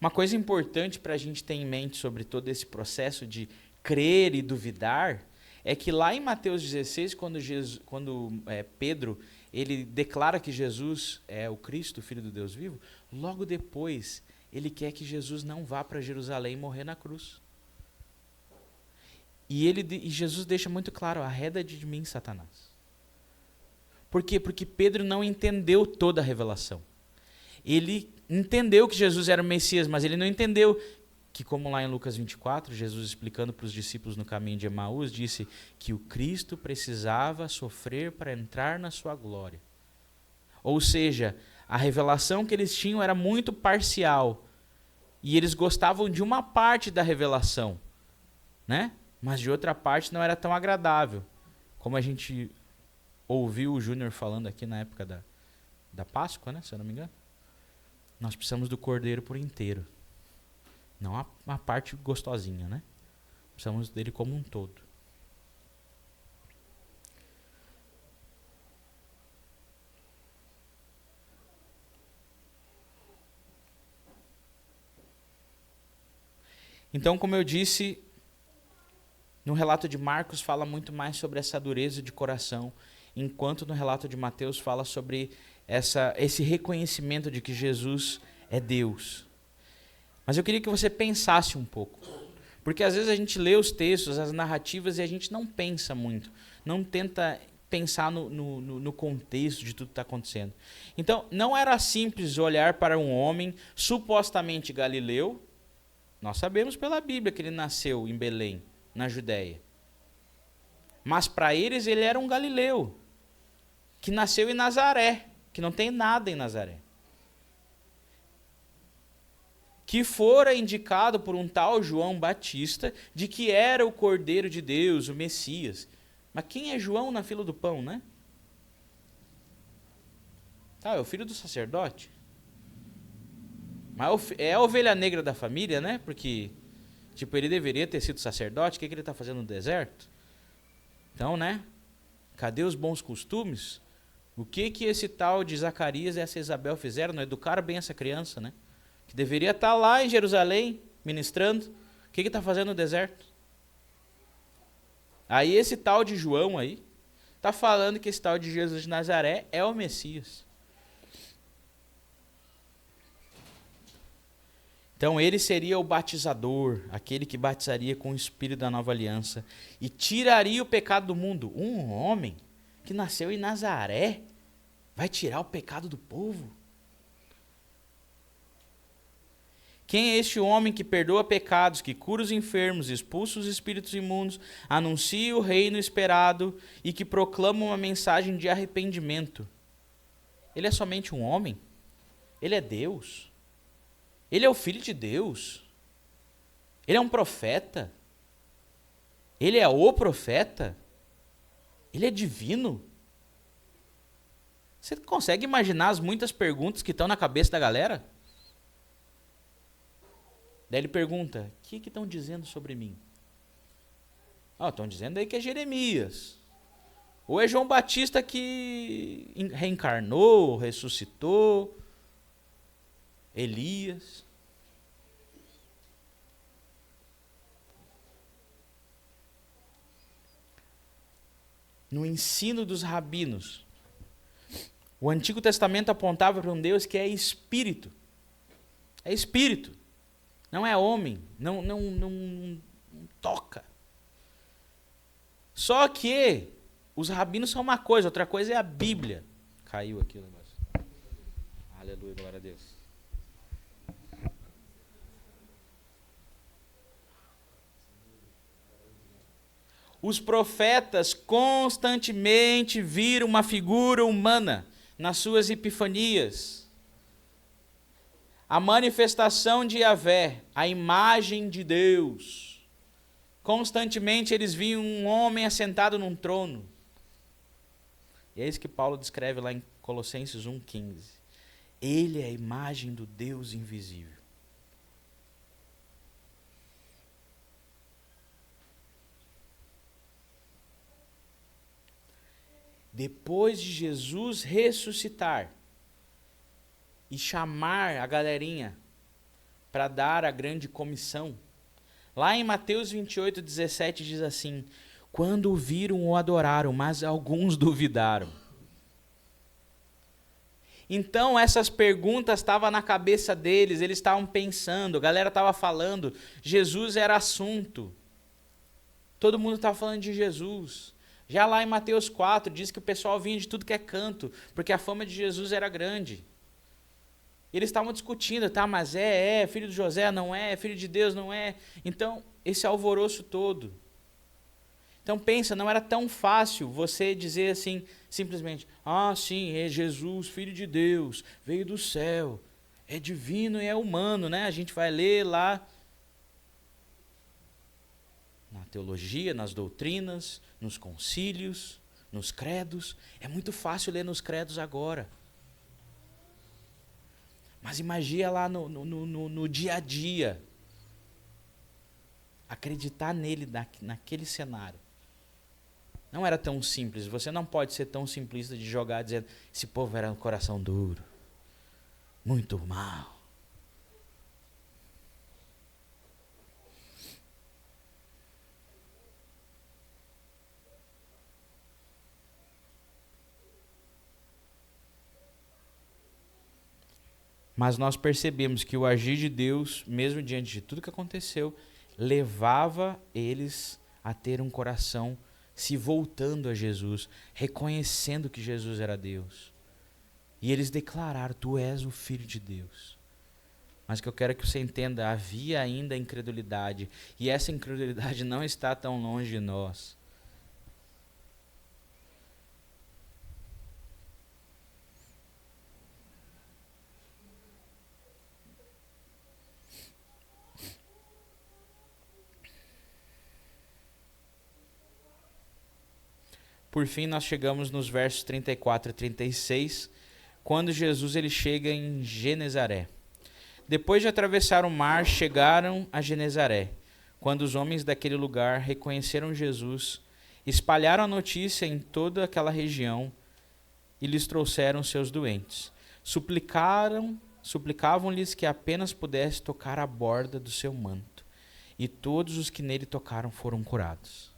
Uma coisa importante para a gente ter em mente sobre todo esse processo de crer e duvidar, é que lá em Mateus 16, quando Pedro ele declara que Jesus é o Cristo, o Filho do Deus vivo, logo depois ele quer que Jesus não vá para Jerusalém e morrer na cruz. E Jesus deixa muito claro, arreda de mim, Satanás. Por quê? Porque Pedro não entendeu toda a revelação. Ele entendeu que Jesus era o Messias, mas ele não entendeu que, como lá em Lucas 24, Jesus explicando para os discípulos no caminho de Emaús, disse que o Cristo precisava sofrer para entrar na sua glória. Ou seja, a revelação que eles tinham era muito parcial, e eles gostavam de uma parte da revelação, né? Mas de outra parte não era tão agradável, como a gente ouviu o Júnior falando aqui na época da Páscoa, né, se eu não me engano. Nós precisamos do cordeiro por inteiro. Não a parte gostosinha, né? Precisamos dele como um todo. Então, como eu disse, no relato de Marcos fala muito mais sobre essa dureza de coração, enquanto no relato de Mateus fala sobre esse reconhecimento de que Jesus é Deus. Mas eu queria que você pensasse um pouco. Porque às vezes a gente lê os textos, as narrativas, e a gente não pensa muito. Não tenta pensar no contexto de tudo que está acontecendo. Então, não era simples olhar para um homem supostamente galileu. Nós sabemos pela Bíblia que ele nasceu em Belém, na Judéia. Mas para eles ele era um galileu, que nasceu em Nazaré, que não tem nada em Nazaré. Que fora indicado por um tal João Batista de que era o Cordeiro de Deus, o Messias. Mas quem é João na fila do pão, né? É o filho do sacerdote. Mas é a ovelha negra da família, né? Porque, ele deveria ter sido sacerdote. O que ele está fazendo no deserto? Então, né? Cadê os bons costumes? O que esse tal de Zacarias e essa Isabel fizeram? Não educaram bem essa criança, né? Que deveria estar lá em Jerusalém, ministrando. O que está fazendo no deserto? Aí esse tal de João aí, está falando que esse tal de Jesus de Nazaré é o Messias. Então ele seria o batizador, aquele que batizaria com o Espírito da nova aliança e tiraria o pecado do mundo. Um homem que nasceu em Nazaré vai tirar o pecado do povo? Quem é este homem que perdoa pecados, que cura os enfermos, expulsa os espíritos imundos, anuncia o reino esperado e que proclama uma mensagem de arrependimento? Ele é somente um homem? Ele é Deus? Ele é o Filho de Deus? Ele é um profeta? Ele é o profeta? Ele é divino? Você consegue imaginar as muitas perguntas que estão na cabeça da galera? Daí ele pergunta, o que estão dizendo sobre mim? Estão dizendo aí que é Jeremias. Ou é João Batista que reencarnou, ressuscitou, Elias. No ensino dos rabinos, o Antigo Testamento apontava para um Deus que é espírito. É espírito. Não é homem. Não toca. Só que os rabinos são uma coisa, outra coisa é a Bíblia. Caiu aqui o negócio. Aleluia, glória a Deus. Os profetas constantemente viram uma figura humana nas suas epifanias. A manifestação de Yahvé, a imagem de Deus. Constantemente eles viam um homem assentado num trono. E é isso que Paulo descreve lá em Colossenses 1,15. Ele é a imagem do Deus invisível. Depois de Jesus ressuscitar e chamar a galerinha para dar a grande comissão, lá em Mateus 28:17 diz assim: quando o viram, o adoraram, mas alguns duvidaram. Então essas perguntas estavam na cabeça deles, eles estavam pensando, a galera estava falando, Jesus era assunto. Todo mundo estava falando de Jesus. Já lá em Mateus 4 diz que o pessoal vinha de tudo que é canto, porque a fama de Jesus era grande. Eles estavam discutindo, mas é filho de José, não é, filho de Deus, não é. Então, esse alvoroço todo. Então pensa, não era tão fácil você dizer assim, simplesmente, sim, é Jesus, filho de Deus, veio do céu, é divino e é humano, né? A gente vai ler lá na teologia, nas doutrinas, nos concílios, nos credos. É muito fácil ler nos credos agora. Mas imagina lá no dia a dia. Acreditar nele naquele cenário. Não era tão simples. Você não pode ser tão simplista de jogar dizendo: esse povo era um coração duro, muito mal. Mas nós percebemos que o agir de Deus, mesmo diante de tudo que aconteceu, levava eles a ter um coração se voltando a Jesus, reconhecendo que Jesus era Deus. E eles declararam: tu és o Filho de Deus. Mas o que eu quero que você entenda, havia ainda incredulidade. E essa incredulidade não está tão longe de nós. Por fim, nós chegamos nos versos 34 e 36, quando Jesus ele chega em Genezaré. Depois de atravessar o mar, chegaram a Genezaré. Quando os homens daquele lugar reconheceram Jesus, espalharam a notícia em toda aquela região e lhes trouxeram seus doentes. Suplicavam-lhes que apenas pudesse tocar a borda do seu manto, e todos os que nele tocaram foram curados.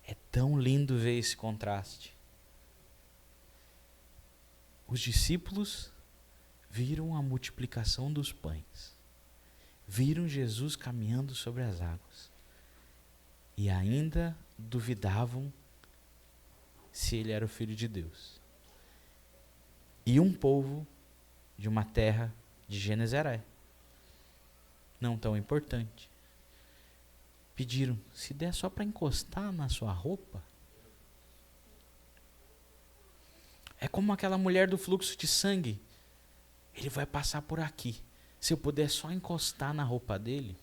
É tão lindo ver esse contraste. Os discípulos viram a multiplicação dos pães. Viram Jesus caminhando sobre as águas. E ainda duvidavam se ele era o Filho de Deus. E um povo de uma terra de Genezaré, não tão importante, pediram: se der só para encostar na sua roupa. É como aquela mulher do fluxo de sangue. Ele vai passar por aqui. Se eu puder só encostar na roupa dele.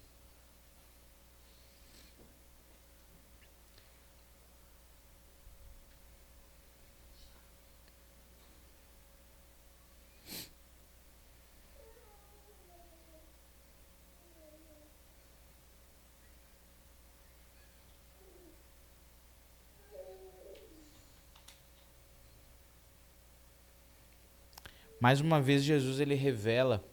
Mais uma vez, Jesus ele revela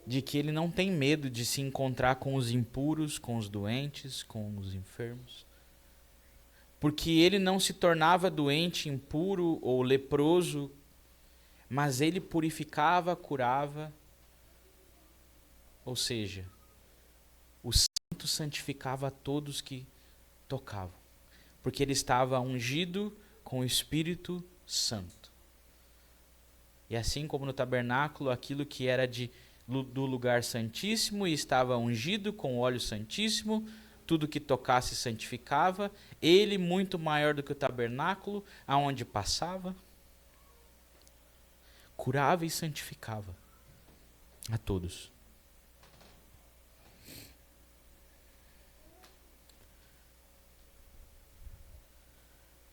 de que ele não tem medo de se encontrar com os impuros, com os doentes, com os enfermos. Porque ele não se tornava doente, impuro ou leproso, mas ele purificava, curava. Ou seja, o santo santificava a todos que tocavam. Porque ele estava ungido com o Espírito Santo. E assim como no tabernáculo, aquilo que era do lugar santíssimo e estava ungido com o óleo santíssimo, tudo que tocasse santificava, ele muito maior do que o tabernáculo, aonde passava, curava e santificava a todos.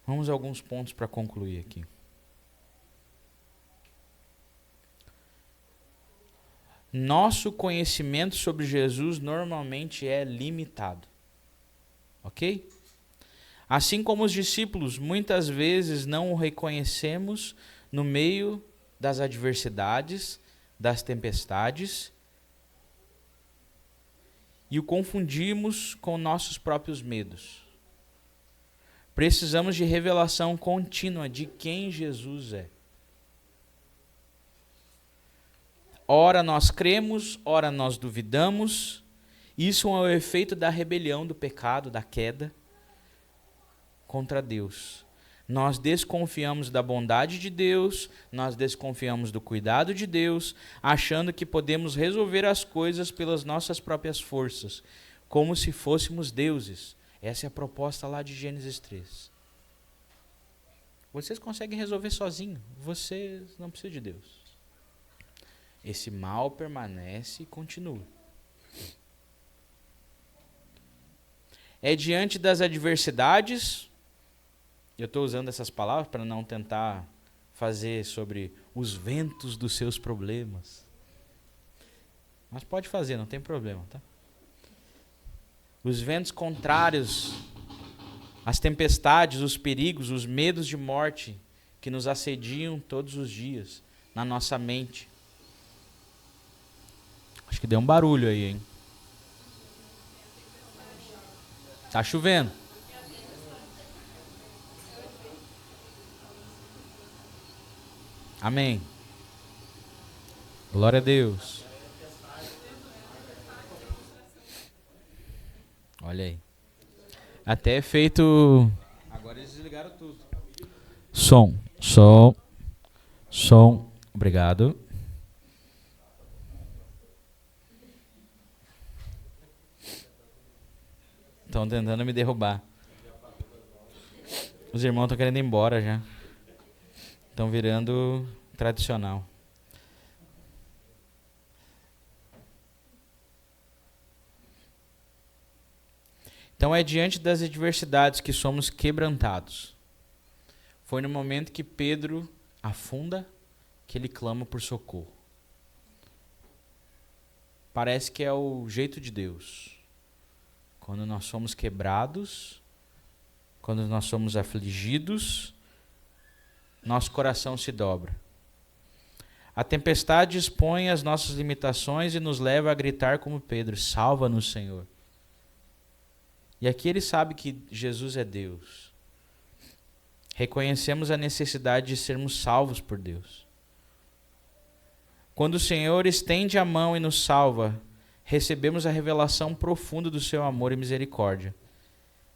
Vamos a alguns pontos para concluir aqui. Nosso conhecimento sobre Jesus normalmente é limitado. Ok? Assim como os discípulos, muitas vezes não o reconhecemos no meio das adversidades, das tempestades, e o confundimos com nossos próprios medos. Precisamos de revelação contínua de quem Jesus é. Ora nós cremos, ora nós duvidamos. Isso é o efeito da rebelião, do pecado, da queda contra Deus. Nós desconfiamos da bondade de Deus, nós desconfiamos do cuidado de Deus, achando que podemos resolver as coisas pelas nossas próprias forças, como se fôssemos deuses. Essa é a proposta lá de Gênesis 3. Vocês conseguem resolver sozinhos, vocês não precisam de Deus. Esse mal permanece e continua. É diante das adversidades, eu estou usando essas palavras para não tentar fazer sobre os ventos dos seus problemas. Mas pode fazer, não tem problema, tá? Os ventos contrários, as tempestades, os perigos, os medos de morte que nos assediam todos os dias na nossa mente. Acho que deu um barulho aí, hein? Tá chovendo. Amém. Glória a Deus. Olha aí. Até feito... Agora eles desligaram tudo. Som. Obrigado. Estão tentando me derrubar. Os irmãos estão querendo ir embora já. Estão virando tradicional. Então é diante das adversidades que somos quebrantados. Foi no momento que Pedro afunda que ele clama por socorro. Parece que é o jeito de Deus. Quando nós somos quebrados, quando nós somos afligidos, nosso coração se dobra. A tempestade expõe as nossas limitações e nos leva a gritar como Pedro: salva-nos, Senhor. E aqui ele sabe que Jesus é Deus. Reconhecemos a necessidade de sermos salvos por Deus. Quando o Senhor estende a mão e nos salva, recebemos a revelação profunda do seu amor e misericórdia.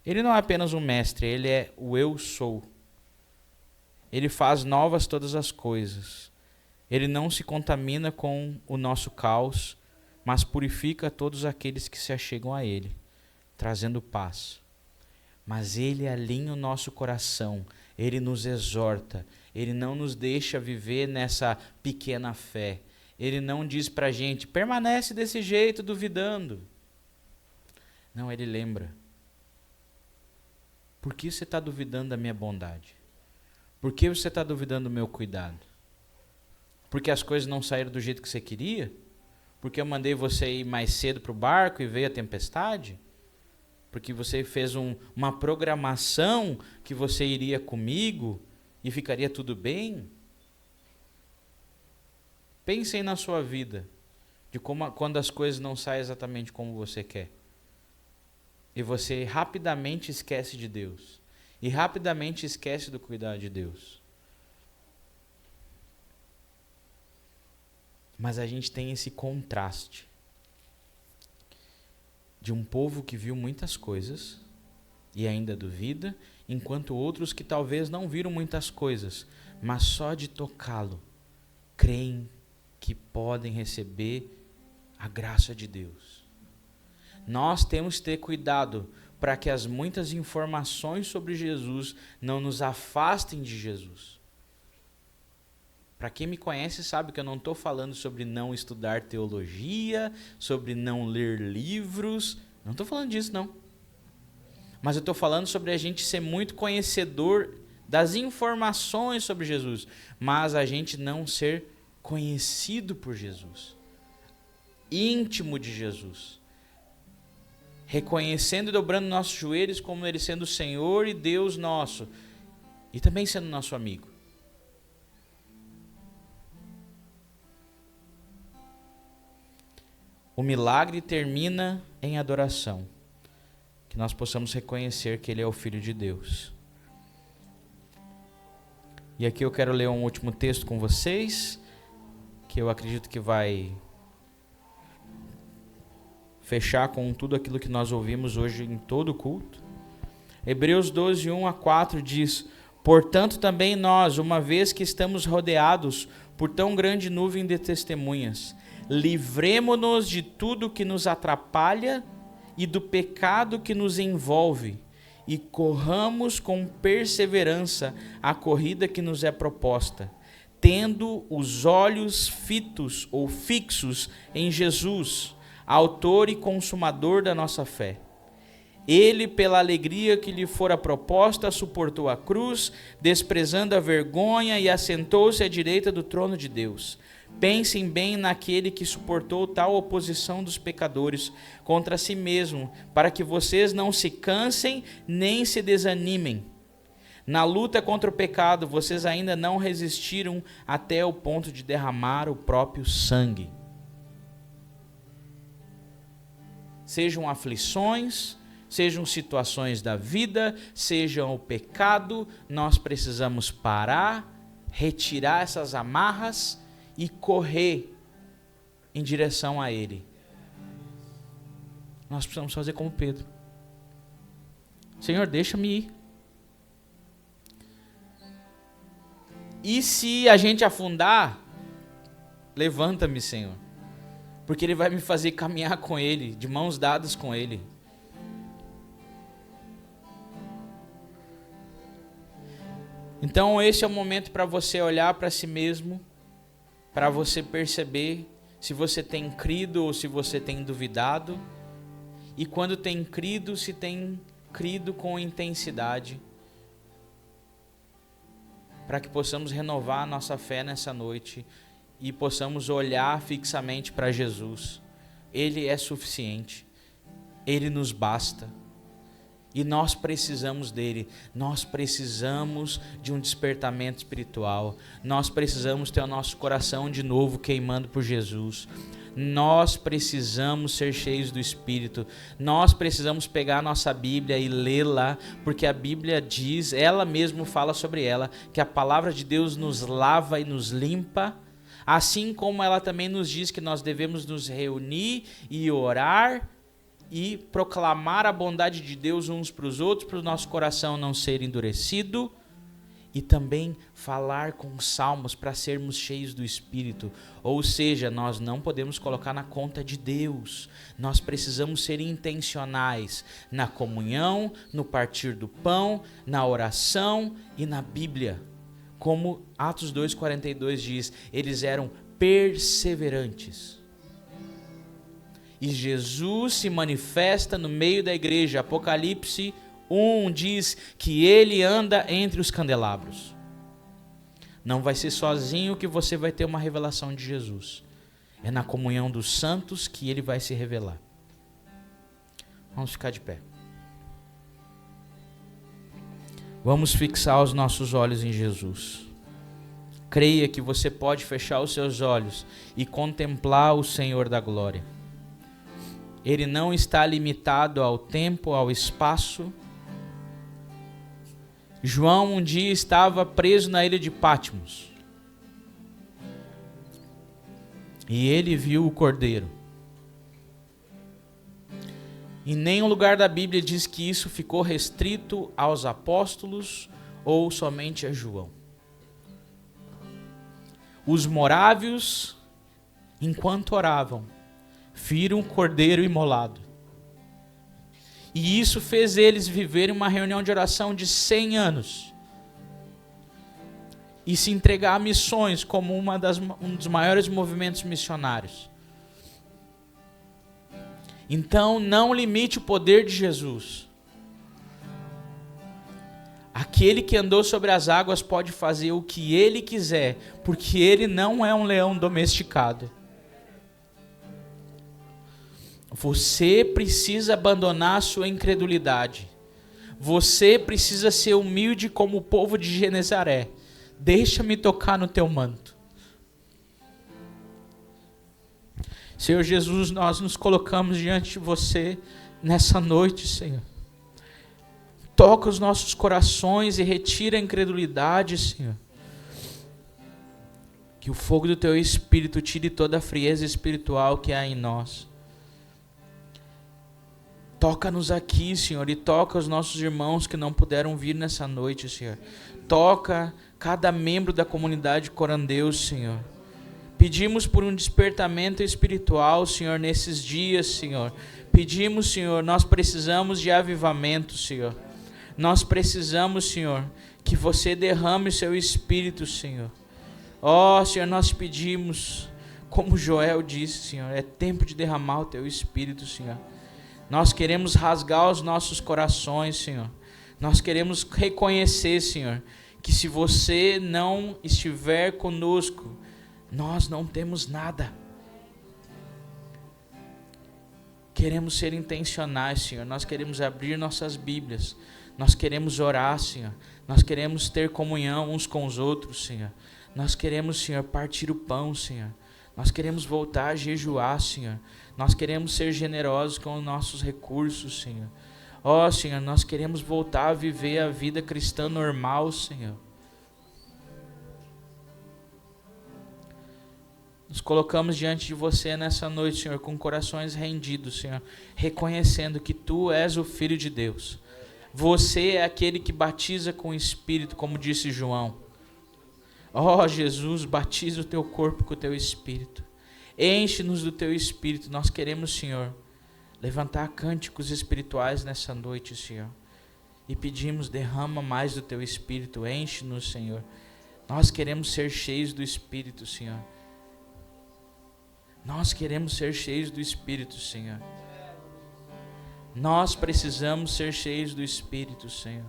Ele não é apenas um mestre, ele é o eu sou. Ele faz novas todas as coisas. Ele não se contamina com o nosso caos, mas purifica todos aqueles que se achegam a ele, trazendo paz. Mas ele alinha o nosso coração, ele nos exorta, ele não nos deixa viver nessa pequena fé. Ele não diz para a gente, permanece desse jeito, duvidando. Não, ele lembra. Por que você está duvidando da minha bondade? Por que você está duvidando do meu cuidado? Porque as coisas não saíram do jeito que você queria? Porque eu mandei você ir mais cedo para o barco e veio a tempestade? Porque você fez uma programação que você iria comigo e ficaria tudo bem? Pensem na sua vida, de quando as coisas não saem exatamente como você quer. E você rapidamente esquece de Deus. E rapidamente esquece do cuidado de Deus. Mas a gente tem esse contraste de um povo que viu muitas coisas e ainda duvida, enquanto outros que talvez não viram muitas coisas, mas só de tocá-lo, creem que podem receber a graça de Deus. Nós temos que ter cuidado para que as muitas informações sobre Jesus não nos afastem de Jesus. Para quem me conhece sabe que eu não estou falando sobre não estudar teologia, sobre não ler livros, não estou falando disso não. Mas eu estou falando sobre a gente ser muito conhecedor das informações sobre Jesus, mas a gente não ser conhecido por Jesus, íntimo de Jesus, reconhecendo e dobrando nossos joelhos como Ele sendo o Senhor e Deus nosso, e também sendo nosso amigo. O milagre termina em adoração, que nós possamos reconhecer que Ele é o Filho de Deus. E aqui eu quero ler um último texto com vocês, que eu acredito que vai fechar com tudo aquilo que nós ouvimos hoje em todo o culto. Hebreus 12, 1-4 diz: portanto também nós, uma vez que estamos rodeados por tão grande nuvem de testemunhas, livremo-nos de tudo que nos atrapalha e do pecado que nos envolve, e corramos com perseverança a corrida que nos é proposta, tendo os olhos fitos ou fixos em Jesus, autor e consumador da nossa fé. Ele, pela alegria que lhe fora proposta, suportou a cruz, desprezando a vergonha, e assentou-se à direita do trono de Deus. Pensem bem naquele que suportou tal oposição dos pecadores contra si mesmo, para que vocês não se cansem nem se desanimem. Na luta contra o pecado, vocês ainda não resistiram até o ponto de derramar o próprio sangue. Sejam aflições, sejam situações da vida, sejam o pecado, nós precisamos parar, retirar essas amarras e correr em direção a Ele. Nós precisamos fazer como Pedro. Senhor, deixa-me ir. E se a gente afundar, levanta-me, Senhor. Porque Ele vai me fazer caminhar com Ele, de mãos dadas com Ele. Então esse é o momento para você olhar para si mesmo, para você perceber se você tem crido ou se você tem duvidado. E quando tem crido, se tem crido com intensidade. Para que possamos renovar a nossa fé nessa noite e possamos olhar fixamente para Jesus. Ele é suficiente, Ele nos basta e nós precisamos dele. Nós precisamos de um despertamento espiritual, nós precisamos ter o nosso coração de novo queimando por Jesus. Nós precisamos ser cheios do Espírito, nós precisamos pegar a nossa Bíblia e lê-la, porque a Bíblia diz, ela mesma fala sobre ela, que a palavra de Deus nos lava e nos limpa, assim como ela também nos diz que nós devemos nos reunir e orar e proclamar a bondade de Deus uns para os outros, para o nosso coração não ser endurecido, e também falar com salmos para sermos cheios do Espírito. Ou seja, nós não podemos colocar na conta de Deus. Nós precisamos ser intencionais na comunhão, no partir do pão, na oração e na Bíblia. Como Atos 2,42 diz, eles eram perseverantes. E Jesus se manifesta no meio da igreja. Apocalipse 1 diz que ele anda entre os candelabros. Não vai ser sozinho que você vai ter uma revelação de Jesus. É na comunhão dos santos que ele vai se revelar. Vamos ficar de pé. Vamos fixar os nossos olhos em Jesus. Creia que você pode fechar os seus olhos e contemplar o Senhor da glória. Ele não está limitado ao tempo, ao espaço. João um dia estava preso na ilha de Patmos. E ele viu o Cordeiro. Em nenhum lugar da Bíblia diz que isso ficou restrito aos apóstolos ou somente a João. Os morávios, enquanto oravam, viram o Cordeiro imolado. E isso fez eles viverem uma reunião de oração de 100 anos. E se entregar a missões como um dos maiores movimentos missionários. Então, não limite o poder de Jesus. Aquele que andou sobre as águas pode fazer o que ele quiser, porque ele não é um leão domesticado. Você precisa abandonar a sua incredulidade. Você precisa ser humilde como o povo de Genezaré. Deixa-me tocar no teu manto. Senhor Jesus, nós nos colocamos diante de você nessa noite, Senhor. Toca os nossos corações e retira a incredulidade, Senhor. Que o fogo do teu Espírito tire toda a frieza espiritual que há em nós. Toca-nos aqui, Senhor, e toca os nossos irmãos que não puderam vir nessa noite, Senhor. Toca cada membro da comunidade Corandeus, Senhor. Pedimos por um despertamento espiritual, Senhor, nesses dias, Senhor. Pedimos, Senhor, nós precisamos de avivamento, Senhor. Nós precisamos, Senhor, que você derrame o seu Espírito, Senhor. Ó, Senhor, nós pedimos, como Joel disse, Senhor, é tempo de derramar o teu Espírito, Senhor. Nós queremos rasgar os nossos corações, Senhor. Nós queremos reconhecer, Senhor, que se você não estiver conosco, nós não temos nada. Queremos ser intencionais, Senhor. Nós queremos abrir nossas Bíblias. Nós queremos orar, Senhor. Nós queremos ter comunhão uns com os outros, Senhor. Nós queremos, Senhor, partir o pão, Senhor. Nós queremos voltar a jejuar, Senhor. Nós queremos ser generosos com os nossos recursos, Senhor. Ó, Senhor, nós queremos voltar a viver a vida cristã normal, Senhor. Nos colocamos diante de você nessa noite, Senhor, com corações rendidos, Senhor, reconhecendo que Tu és o Filho de Deus. Você é aquele que batiza com o Espírito, como disse João. Ó Jesus, batiza o Teu corpo com o Teu Espírito. Enche-nos do Teu Espírito. Nós queremos, Senhor, levantar cânticos espirituais nessa noite, Senhor. E pedimos, derrama mais do Teu Espírito. Enche-nos, Senhor. Nós queremos ser cheios do Espírito, Senhor. Nós queremos ser cheios do Espírito, Senhor. Nós precisamos ser cheios do Espírito, Senhor.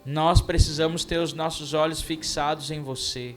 Nós precisamos ter os nossos olhos fixados em você.